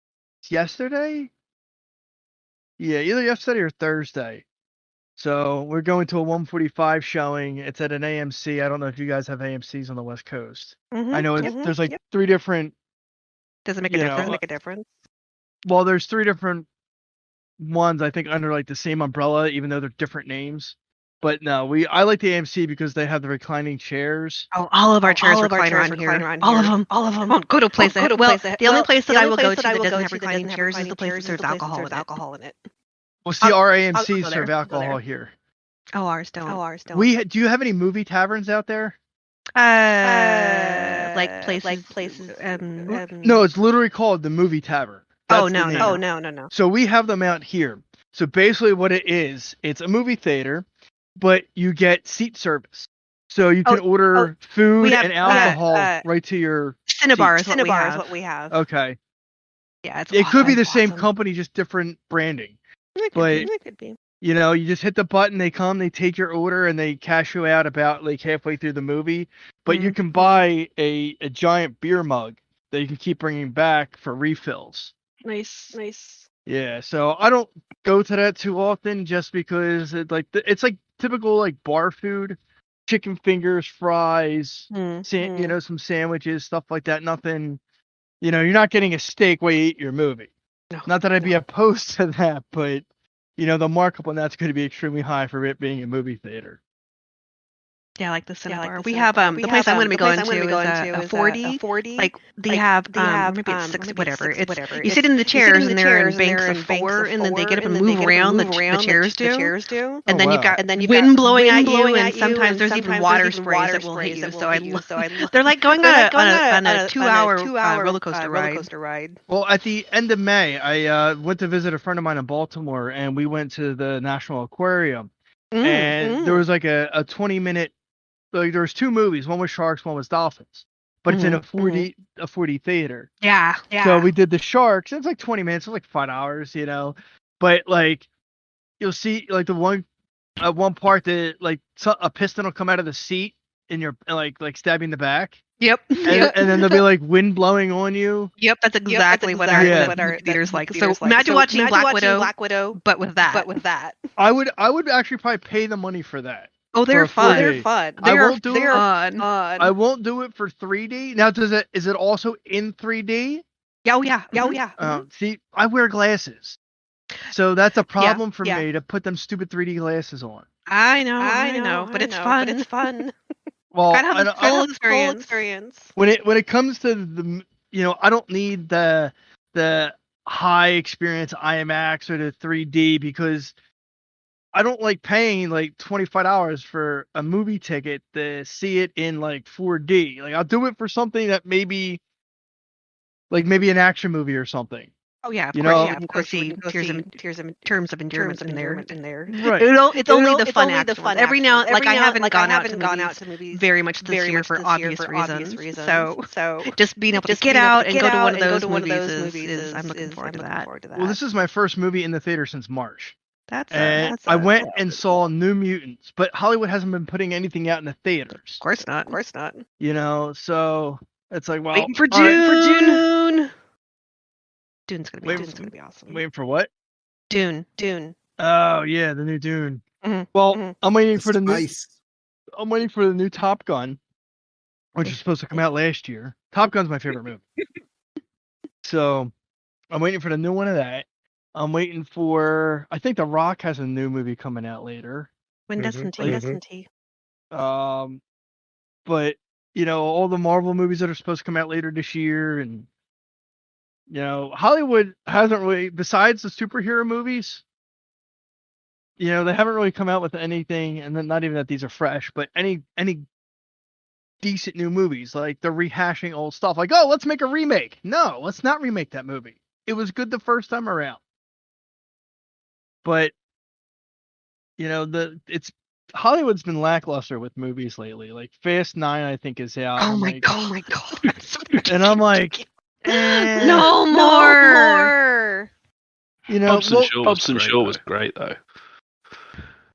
yesterday. Yeah, either yesterday or Thursday. So we're going to a 1:45 showing. It's at an AMC. I don't know if you guys have AMCs on the West Coast. I know there's like 3 different. Does it make a difference? Well, there's 3 different ones, I think, under like the same umbrella, even though they're different names. But no, I like the AMC because they have the reclining chairs. Oh, all of our chairs recline around here. All of them. Come on, go to a place. The only place that I will go to that doesn't have reclining chairs is the place that serves alcohol in it. Well, see, our AMCs serve alcohol here. Oh, ours don't. Do you have any movie taverns out there? Like places. No, it's literally called the Movie Tavern. No. So we have them out here. So basically, what it is, it's a movie theater, but you get seat service. So you can order food and alcohol right to your Cinnabar is what we have. Okay. Yeah, it could be the same company, just different branding. It could be. You just hit the button, they come, they take your order, and they cash you out about like halfway through the movie. But you can buy a giant beer mug that you can keep bringing back for refills. Nice. Yeah, so I don't go to that too often just because it's like typical like bar food, chicken fingers, fries, some sandwiches, stuff like that. Nothing, you're not getting a steak while you eat your movie. No, not that I'd be opposed to that, but the markup on that's going to be extremely high for it being a movie theater. Yeah, like the Cinnabar. We have the place I'm going to be going to is a 4D. Like they have maybe it's 6, whatever. You sit in the chairs and they're in banks of 4, and then they get up and move around. The chairs do. And then you've got wind blowing at you, and sometimes there's even water sprays that will hit you. So they're like going on a 2-hour roller coaster ride. Well, at the end of May, I went to visit a friend of mine in Baltimore, and we went to the National Aquarium, and there was like a 20-minute. Like there was 2 movies. One was sharks, one was dolphins. But it's in a 4D theater. Yeah. So we did the sharks. It's like 20 minutes. It's like $5, But like you'll see like the one part that like a piston will come out of the seat in your like stabbing the back. Yep. And then there'll be like wind blowing on you. Yep, that's exactly what our theaters like. So imagine watching Black Widow, but with that. I would actually probably pay the money for that. Oh, they're fun. They're fun. I won't do it. I won't do it for 3D. Now, is it also in 3D? Oh yeah. See, I wear glasses, so that's a problem for me to put them stupid 3D glasses on. I know, but it's fun. Well, gotta have the full experience. When it comes to the, I don't need the high experience IMAX or the 3D because I don't like paying like $25 for a movie ticket to see it in like 4D. Like I'll do it for something that maybe an action movie or something. Oh yeah, of course. See terms of endearment in there. Right. It's only the fun action. Every now, I haven't gone out to movies very much this year for obvious reasons. So just being able to get out and go to one of those movies is I'm looking forward to that. Well, this is my first movie in the theater since March. I went and saw New Mutants, but Hollywood hasn't been putting anything out in the theaters. Of course not. So it's like, well, waiting for June. Dune's gonna be awesome. Waiting for what? Dune. Oh yeah, the new Dune. Mm-hmm. Well, I'm waiting for the new. Nice. I'm waiting for the new Top Gun, which is supposed to come out last year. Top Gun's my favorite movie. So I'm waiting for the new one of that. I'm waiting for. I think The Rock has a new movie coming out later. When doesn't he? But all the Marvel movies that are supposed to come out later this year, and Hollywood hasn't really, besides the superhero movies, they haven't really come out with anything, and then not even that these are fresh, but any decent new movies. Like they're rehashing old stuff. Like, oh, let's make a remake. No, let's not remake that movie. It was good the first time around. But Hollywood's been lackluster with movies lately. Like Fast 9, I think, is out. Oh my god! And I'm like, no more. Hobbs and Shaw was great though.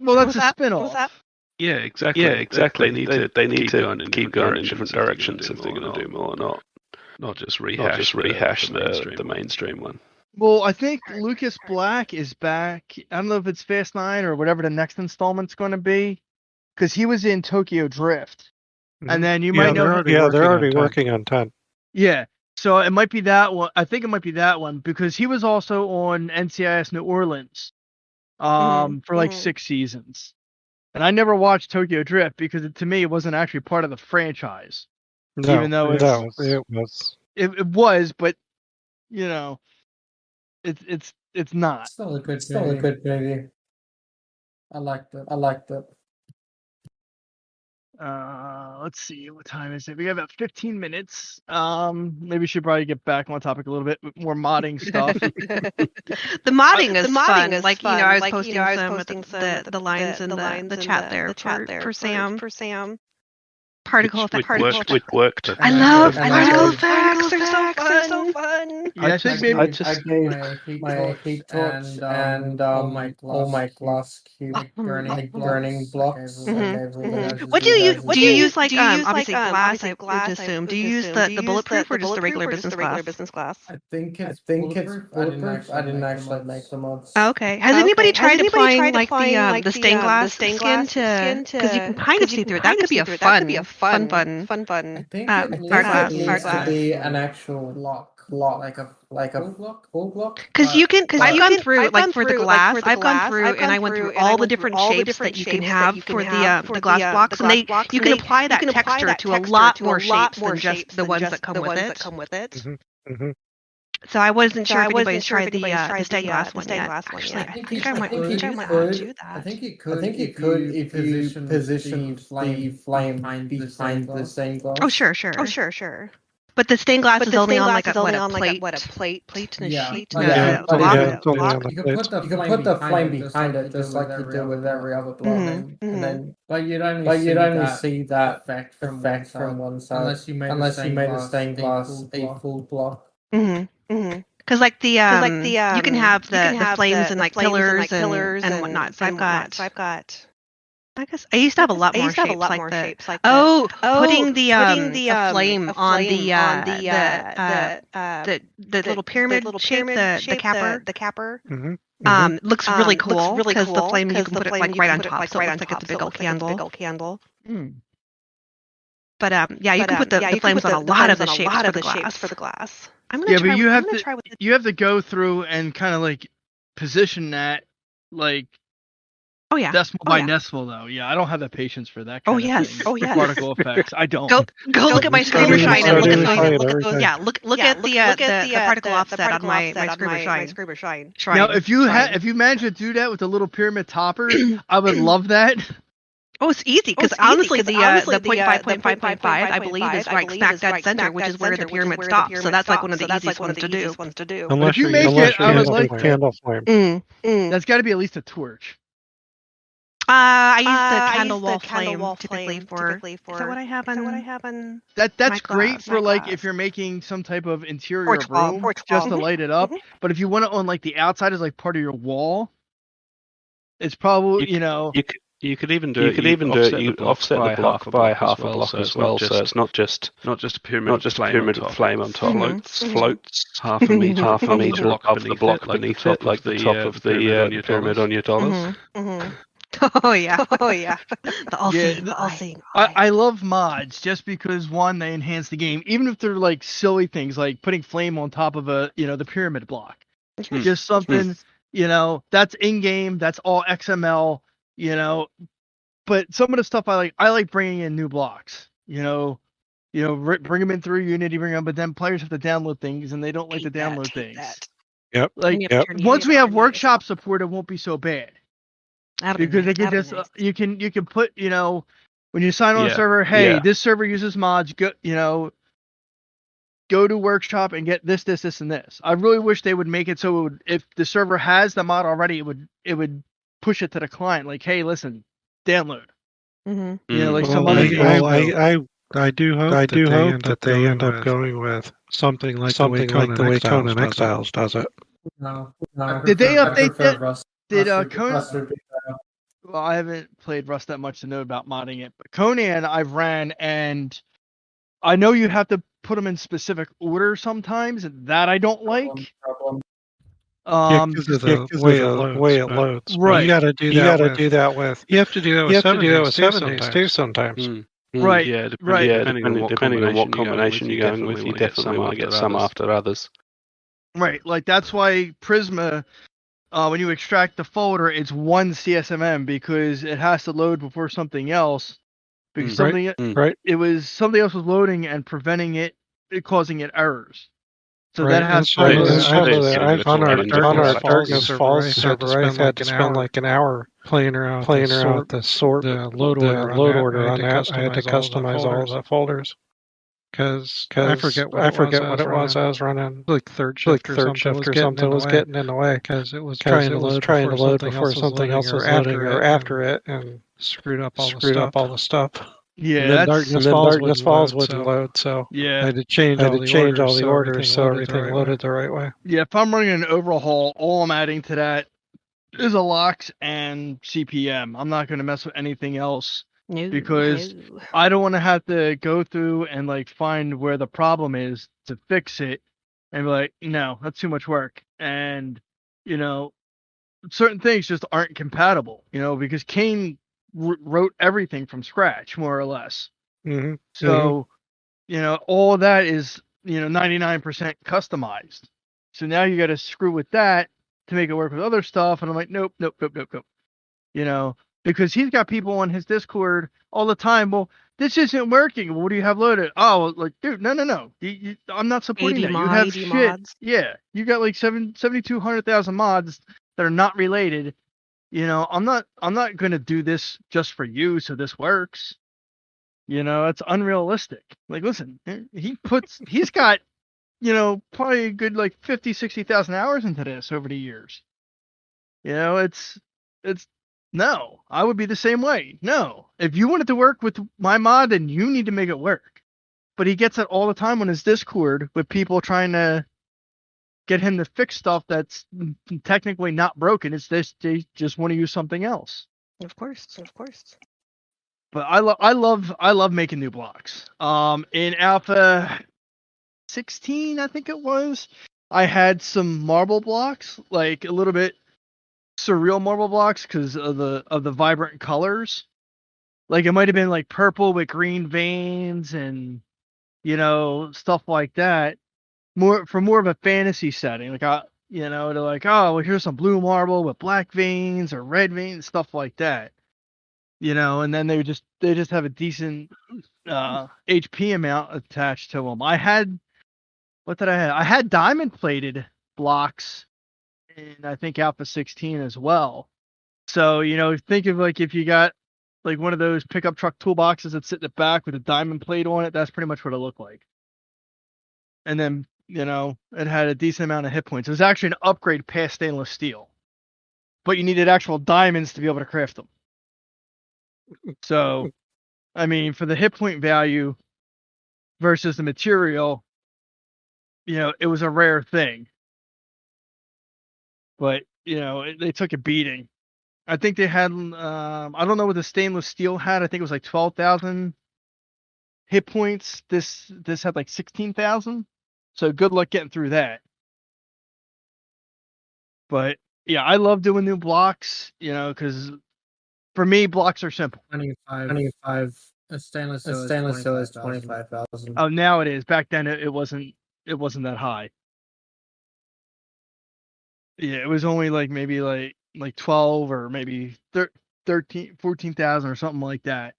Well, that's a spin-off. Yeah, exactly. They need to keep going in different directions if they're going to do more or not. Not just rehash the mainstream one. Well, I think Lucas Black is back. I don't know if it's Fast 9 or whatever the next installment's going to be, because he was in Tokyo Drift. And then you might know. They're already working on 10. Yeah. So it might be that one. I think it might be that one because he was also on NCIS New Orleans for like 6 seasons. And I never watched Tokyo Drift because to me it wasn't actually part of the franchise. No, even though it was. It was, but it's not. Still a good movie. I liked it. Let's see, what time is it? We got about 15 minutes. Maybe we should probably get back on topic a little bit more modding stuff. The modding is fun. Like I was posting some the lines in the chat there for Sam. Particle effects. I love particle effects. They're so fun. Yeah, I think maybe I gave my heat torch and all my glass cube burning blocks. What do you use? Like obviously glass. I would assume. Do you use the bulletproof or just the regular business glass? I think it's bulletproof. I didn't actually make the mods. Okay. Has anybody tried applying like the stained glass skin to? Because you can kind of see through it. That could be a fun button. I think it needs to be an actual block, like a full block. Because I've gone through like for the glass. I've gone through and I went through all the different shapes that you can have for the glass blocks, and you can apply that texture to a lot more shapes than just the ones that come with it. Mm-hmm. So I wasn't sure if anybody's tried the stained glass one yet. Actually, I think I might do that. I think you could if you positioned the flame behind the stained glass. Oh sure. But the stained glass is only on like a plate and a sheet. You can put the flame behind it just like you do with every other block, but you'd only see that effect from one side unless you made the stained glass a full block. Because like the you can have the flames and like pillars and whatnot. So I've got I guess I used to have a lot more shapes like that. Oh, putting the a flame on the little pyramid shape, the capper. Looks really cool because the flame you can put it like right on top, so it looks like it's a big old candle. But yeah, you can put the flames on a lot of the shapes for the glass. I'm gonna try. You have to go through and kind of like position that like. Oh yeah. Decimal by decimal, though. Yeah, I don't have the patience for that. Kind of thing. The particle effects. I don't. Go look at my Screamer Shine and look at the particle offset on my Screamer Shine. Now, if you manage to do that with the little pyramid topper, I would love that. Oh, it's easy because honestly, the 0.5, I believe, is right smack dead center, which is where the pyramid stops. So that's like one of the easiest ones to do. Unless you make it, I would like candle flame. That's got to be at least a torch. I use the candle wall flame typically for. Is that what I have on? That's great for like if you're making some type of interior room just to light it up. But if you want it on like the outside as like part of your wall, it's probably You could even do it. You offset the block by half a block as well, so it's not just a pyramid flame on top. Floats half a meter above the block beneath it, like the top of the pyramid on your dollars. Oh yeah. The all-seeing eye. I love mods just because one, they enhance the game, even if they're like silly things like putting flame on top of the pyramid block. Just something that's in game. That's all XML. But some of the stuff I like bringing in new blocks. Bring them in through Unity, but then players have to download things and they don't like to download things. Yep. Once we have workshop support, it won't be so bad. Because they can just you can put when you sign on a server, this server uses mods. Go to workshop and get this, and this. I really wish they would make it so if the server has the mod already, it would push it to the client like, hey, listen, download. Like some other game. I do hope that they end up going with something like the way Conan Exiles does it. No. Did they update that? Did Conan? Well, I haven't played Rust that much to know about modding it, but Conan I've ran, and I know you have to put them in specific order sometimes, and that I don't like. Because of the way it loads. Right. You got to do that with. You have to do that with 7 days too sometimes. Right. Yeah. Depending on what combination you're going with, you definitely want to get some after others. Right. Like that's why Prisma. When you extract the folder, it's one CSMM because it has to load before something else. Because something else was loading and preventing it causing it errors. So that has to on our Darkness Falls server, I had to spend like an hour playing around with the load order on that. I had to customize all the folders. Because I forget what it was I was running. Like third shift or something was getting in the way because it was trying to load before something else was loading or after it and screwed up all the stuff. Yeah, Darkness Falls wouldn't load, so I had to change all the orders so everything loaded the right way. Yeah, if I'm running an overhaul, all I'm adding to that is a LOX and CPM. I'm not going to mess with anything else. Because I don't want to have to go through and like find where the problem is to fix it and be like, no, that's too much work. And, certain things just aren't compatible, because Kane wrote everything from scratch, more or less. So, all of that is, 99% customized. So now you got to screw with that to make it work with other stuff. And I'm like, nope. Because he's got people on his Discord all the time. Well, this isn't working. What do you have loaded? Oh, like, dude, no. I'm not supporting that. You have shit. Mods. Yeah, you got like 7,200,000 mods that are not related. I'm not going to do this just for you so this works. It's unrealistic. Like, listen, he's got, probably a good like 50,000-60,000 hours into this over the years. It's. No, I would be the same way. No, if you want it to work with my mod, then you need to make it work. But he gets it all the time on his Discord with people trying to get him to fix stuff that's technically not broken. It's this, they just want to use something else. Of course. But I love making new blocks. In Alpha 16, I think it was, I had some marble blocks, like a little bit surreal marble blocks because of the vibrant colors. Like it might have been like purple with green veins and stuff like that. More of a fantasy setting. Like they're like, oh, well, here's some blue marble with black veins or red veins, stuff like that. And then they just have a decent HP amount attached to them. What did I have? I had diamond plated blocks in I think Alpha 16 as well. So, think of like if you got like one of those pickup truck toolboxes that sit in the back with a diamond plate on it, that's pretty much what it looked like. And then, it had a decent amount of hit points. It was actually an upgrade past stainless steel. But you needed actual diamonds to be able to craft them. So, I mean, for the hit point value versus the material, it was a rare thing. But, they took a beating. I think they had, I don't know what the stainless steel had. I think it was like 12,000 hit points. This had like 16,000. So good luck getting through that. But yeah, I love doing new blocks, because for me, blocks are simple. 25. A stainless steel is 25,000. Oh, now it is. Back then, it wasn't that high. Yeah, it was only like maybe like 12 or maybe 13, 14,000 or something like that.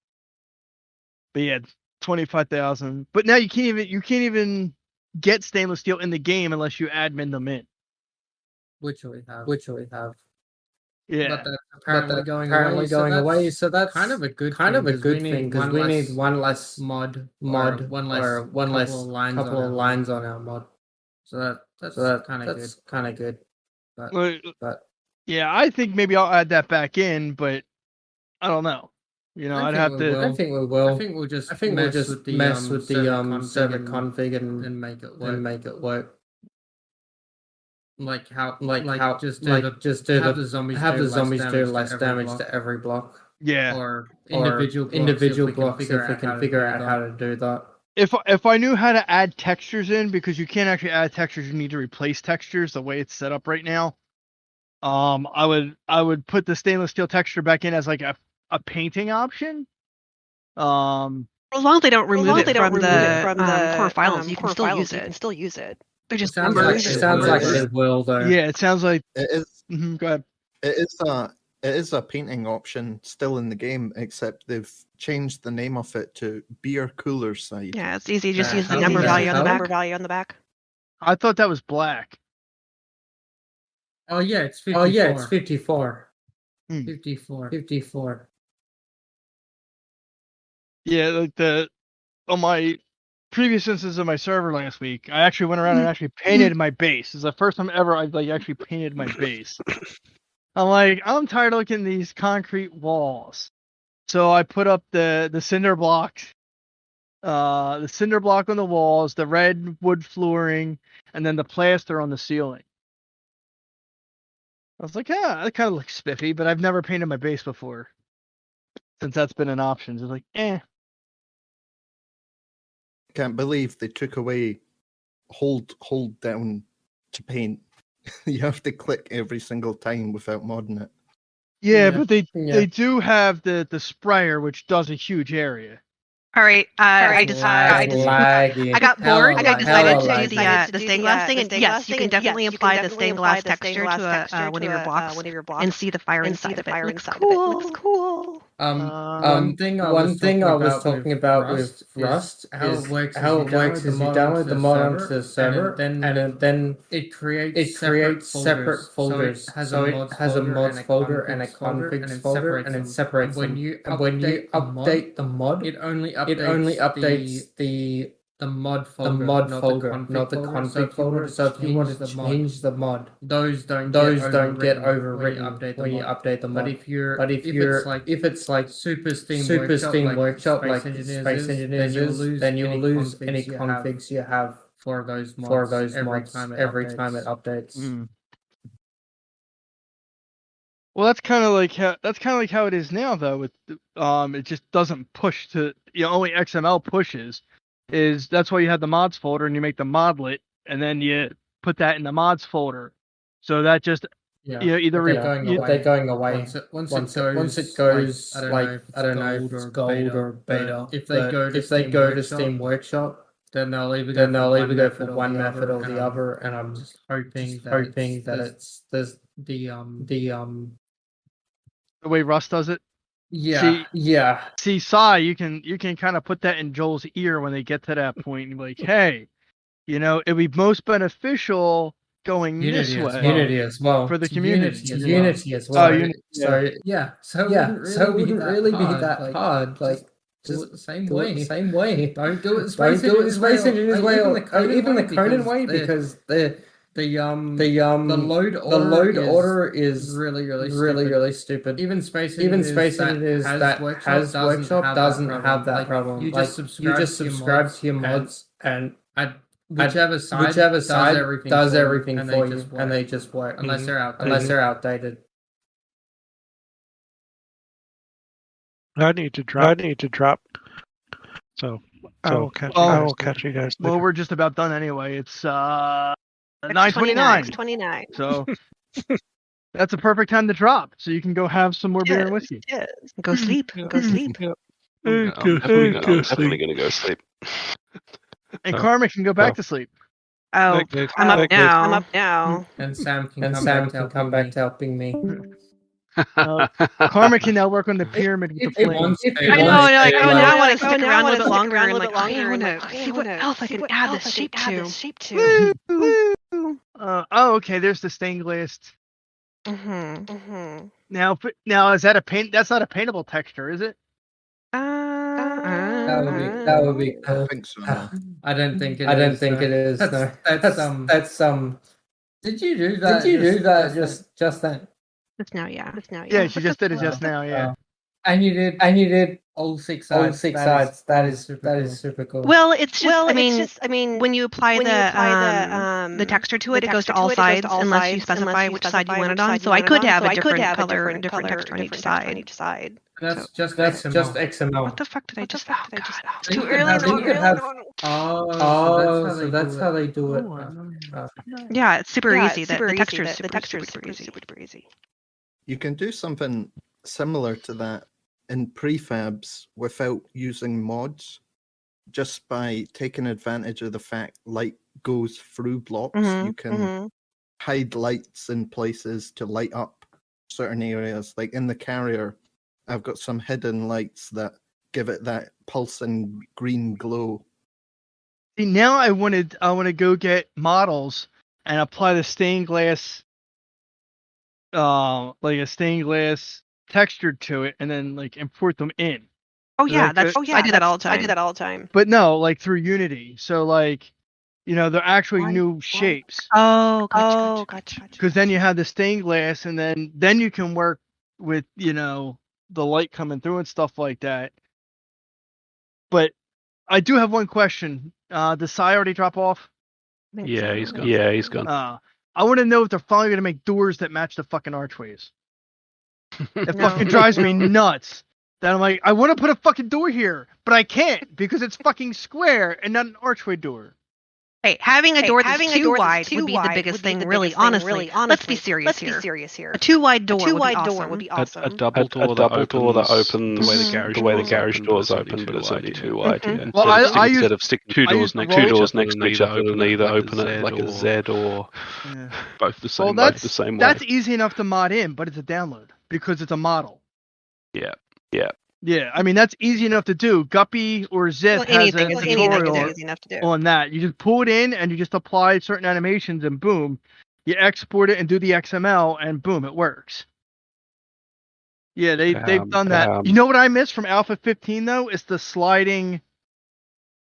But yeah, 25,000. But now you can't even get stainless steel in the game unless you admin them in. Which we have. Yeah. But that's apparently going away. So that's kind of a good thing because we need one less mod, one less couple of lines on our mod. So that's kind of good. But yeah, I think maybe I'll add that back in, but I don't know. I'd have to. I think we will. I think we'll just mess with the server config and make it work. Like have the zombies do less damage to every block. Yeah. Or individual blocks if we can figure out how to do that. If I knew how to add textures in, because you can't actually add textures, you need to replace textures the way it's set up right now. I would put the stainless steel texture back in as like a painting option. As long as they don't remove it from the core files, you can still use it. They're just it sounds like it will though. Yeah, it sounds like it is. Mm-hmm, go ahead. It is a painting option still in the game, except they've changed the name of it to beer cooler side. Yeah, it's easy. Just use the number value on the back. I thought that was black. Oh yeah, it's 54. 54. 54. Yeah, like on my previous instance of my server last week, I actually went around and actually painted my base. It's the first time ever I've like actually painted my base. I'm tired of looking at these concrete walls. So I put up the cinder block, on the walls, the red wood flooring, and then the plaster on the ceiling. I was like, yeah, that kind of looks spiffy, but I've never painted my base before. Since that's been an option. It's like, Can't believe they took away hold down to paint. You have to click every single time without modding it. Yeah, but they do have the sprayer, which does a huge area. All right, I got bored. I decided to do the stained glass thing, and yes, you can definitely apply the stained glass texture to one of your blocks and see the fire inside of it. It looks cool. One thing I was talking about with Rust is how it works is you download the mod onto the server and then it creates separate folders. So it has a mods folder and a configs folder and it separates them. And when you update the mod, it only updates the mod folder, not the config folder. So if you want to change the mod, those don't get overwritten when you update the mod. But if it's like Super Steam Workshop like Space Engineers is, then you'll lose any configs you have for those mods every time it updates. Well, that's kind of like how it is now, though. It just doesn't push to only XML pushes. That's why you have the mods folder and you make the modlet and then you put that in the mods folder. So that just either they're going away once it goes like I don't know if it's gold or beta. If they go to Steam Workshop, then they'll either go for one method or the other. And I'm just hoping that it's the way Rust does it. Yeah. See, Sai, you can kind of put that in Joel's ear when they get to that point and be like, hey, it'd be most beneficial going this way. Unity as well for the community. Unity as well. So it wouldn't really be that hard. Like just do it the same way. Don't do it Space Engineer's way or even the Conan way because the load order is really stupid. Even Space Engineers that has Workshop doesn't have that problem. You just subscribe to your mods and whichever side does everything for you, and they just work unless they're outdated. I need to drop. So I will catch you guys later. Well, we're just about done anyway. It's 9:29. So that's a perfect time to drop. So you can go have some more beer and whiskey. Yeah. Go sleep. Go sleep. I'm definitely gonna go sleep. And Carmen can go back to sleep. Oh, I'm up now. And Sam can come back to helping me. Carmen can now work on the pyramid with the flames. Now I want to stick around a little bit longer and I want to see what else I can add this shape to. Okay. There's the stained glass. Now is that a paint? That's not a paintable texture, is it? That would be cool. I think so. No. I don't think it is. That's Did you do that just then? Just now, yeah. Yeah, she just did it just now, yeah. And you did all six sides. That is super cool. Well, it's just I mean when you apply the texture to it, it goes to all sides unless you specify which side you want it on. So I could have a different color and different texture on each side. That's just XML. What the fuck did I just? Oh God, it's too early. So that's how they do it. Yeah, it's super easy. The texture is super easy. You can do something similar to that in prefabs without using mods, just by taking advantage of the fact light goes through blocks. You can hide lights in places to light up certain areas. Like in the carrier, I've got some hidden lights that give it that pulsing green glow. See, now I want to go get models and apply the stained glass, like a stained glass texture to it, and then like import them in. I do that all the time. But no, like through Unity. So like, they're actually new shapes. Oh, gotcha. Because then you have the stained glass, and then you can work with the light coming through and stuff like that. But I do have one question. Does Sai already drop off? Yeah, he's gone. I want to know if they're finally going to make doors that match the fucking archways. It fucking drives me nuts. That I'm like, I want to put a fucking door here, but I can't because it's fucking square and not an archway door. Hey, having a door that's too wide would be the biggest thing, really, honestly. Let's be serious here. A too wide door would be awesome. A double door that opens the way the garage doors open, but it's only too wide. Yeah. Well, instead of sticking two doors next to each other, and either open it like a Z or both the same. Both the same way. That's easy enough to mod in, but it's a download because it's a model. Yeah. Yeah, I mean, that's easy enough to do. Guppy or Zip has a tutorial on that. You just pull it in and you just apply certain animations and boom, you export it and do the XML and boom, it works. Yeah, they've done that. You know what I miss from Alpha 15 though? It's the sliding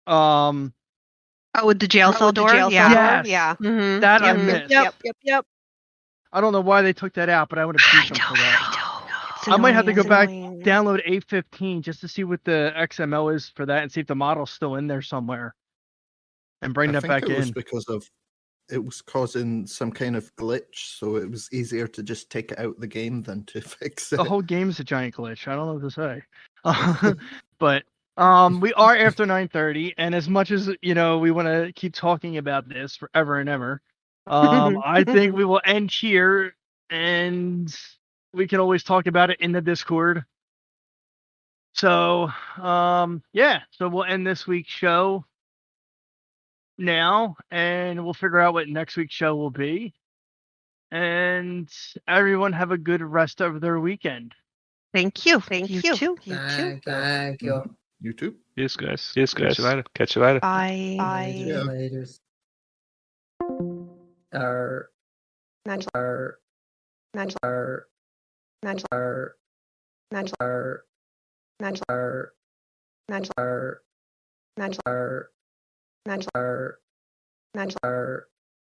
with the jail cell door? Yeah. Mm-hmm. That I missed. Yep. I don't know why they took that out, but I would have beat them for that. I might have to go back, download 8.15 just to see what the XML is for that and see if the model's still in there somewhere. And bring that back in. It was because of it was causing some kind of glitch, so it was easier to just take it out the game than to fix it. The whole game's a giant glitch. I don't know what to say. But we are after 9:30, and as much as we want to keep talking about this forever and ever, I think we will end here, and we can always talk about it in the Discord. So yeah, so we'll end this week's show now, and we'll figure out what next week's show will be. And everyone have a good rest of their weekend. Thank you. Thank you too. Thank you. You too. Yes, guys. Yes, guys. Catch you later. Bye. Yeah. Laters.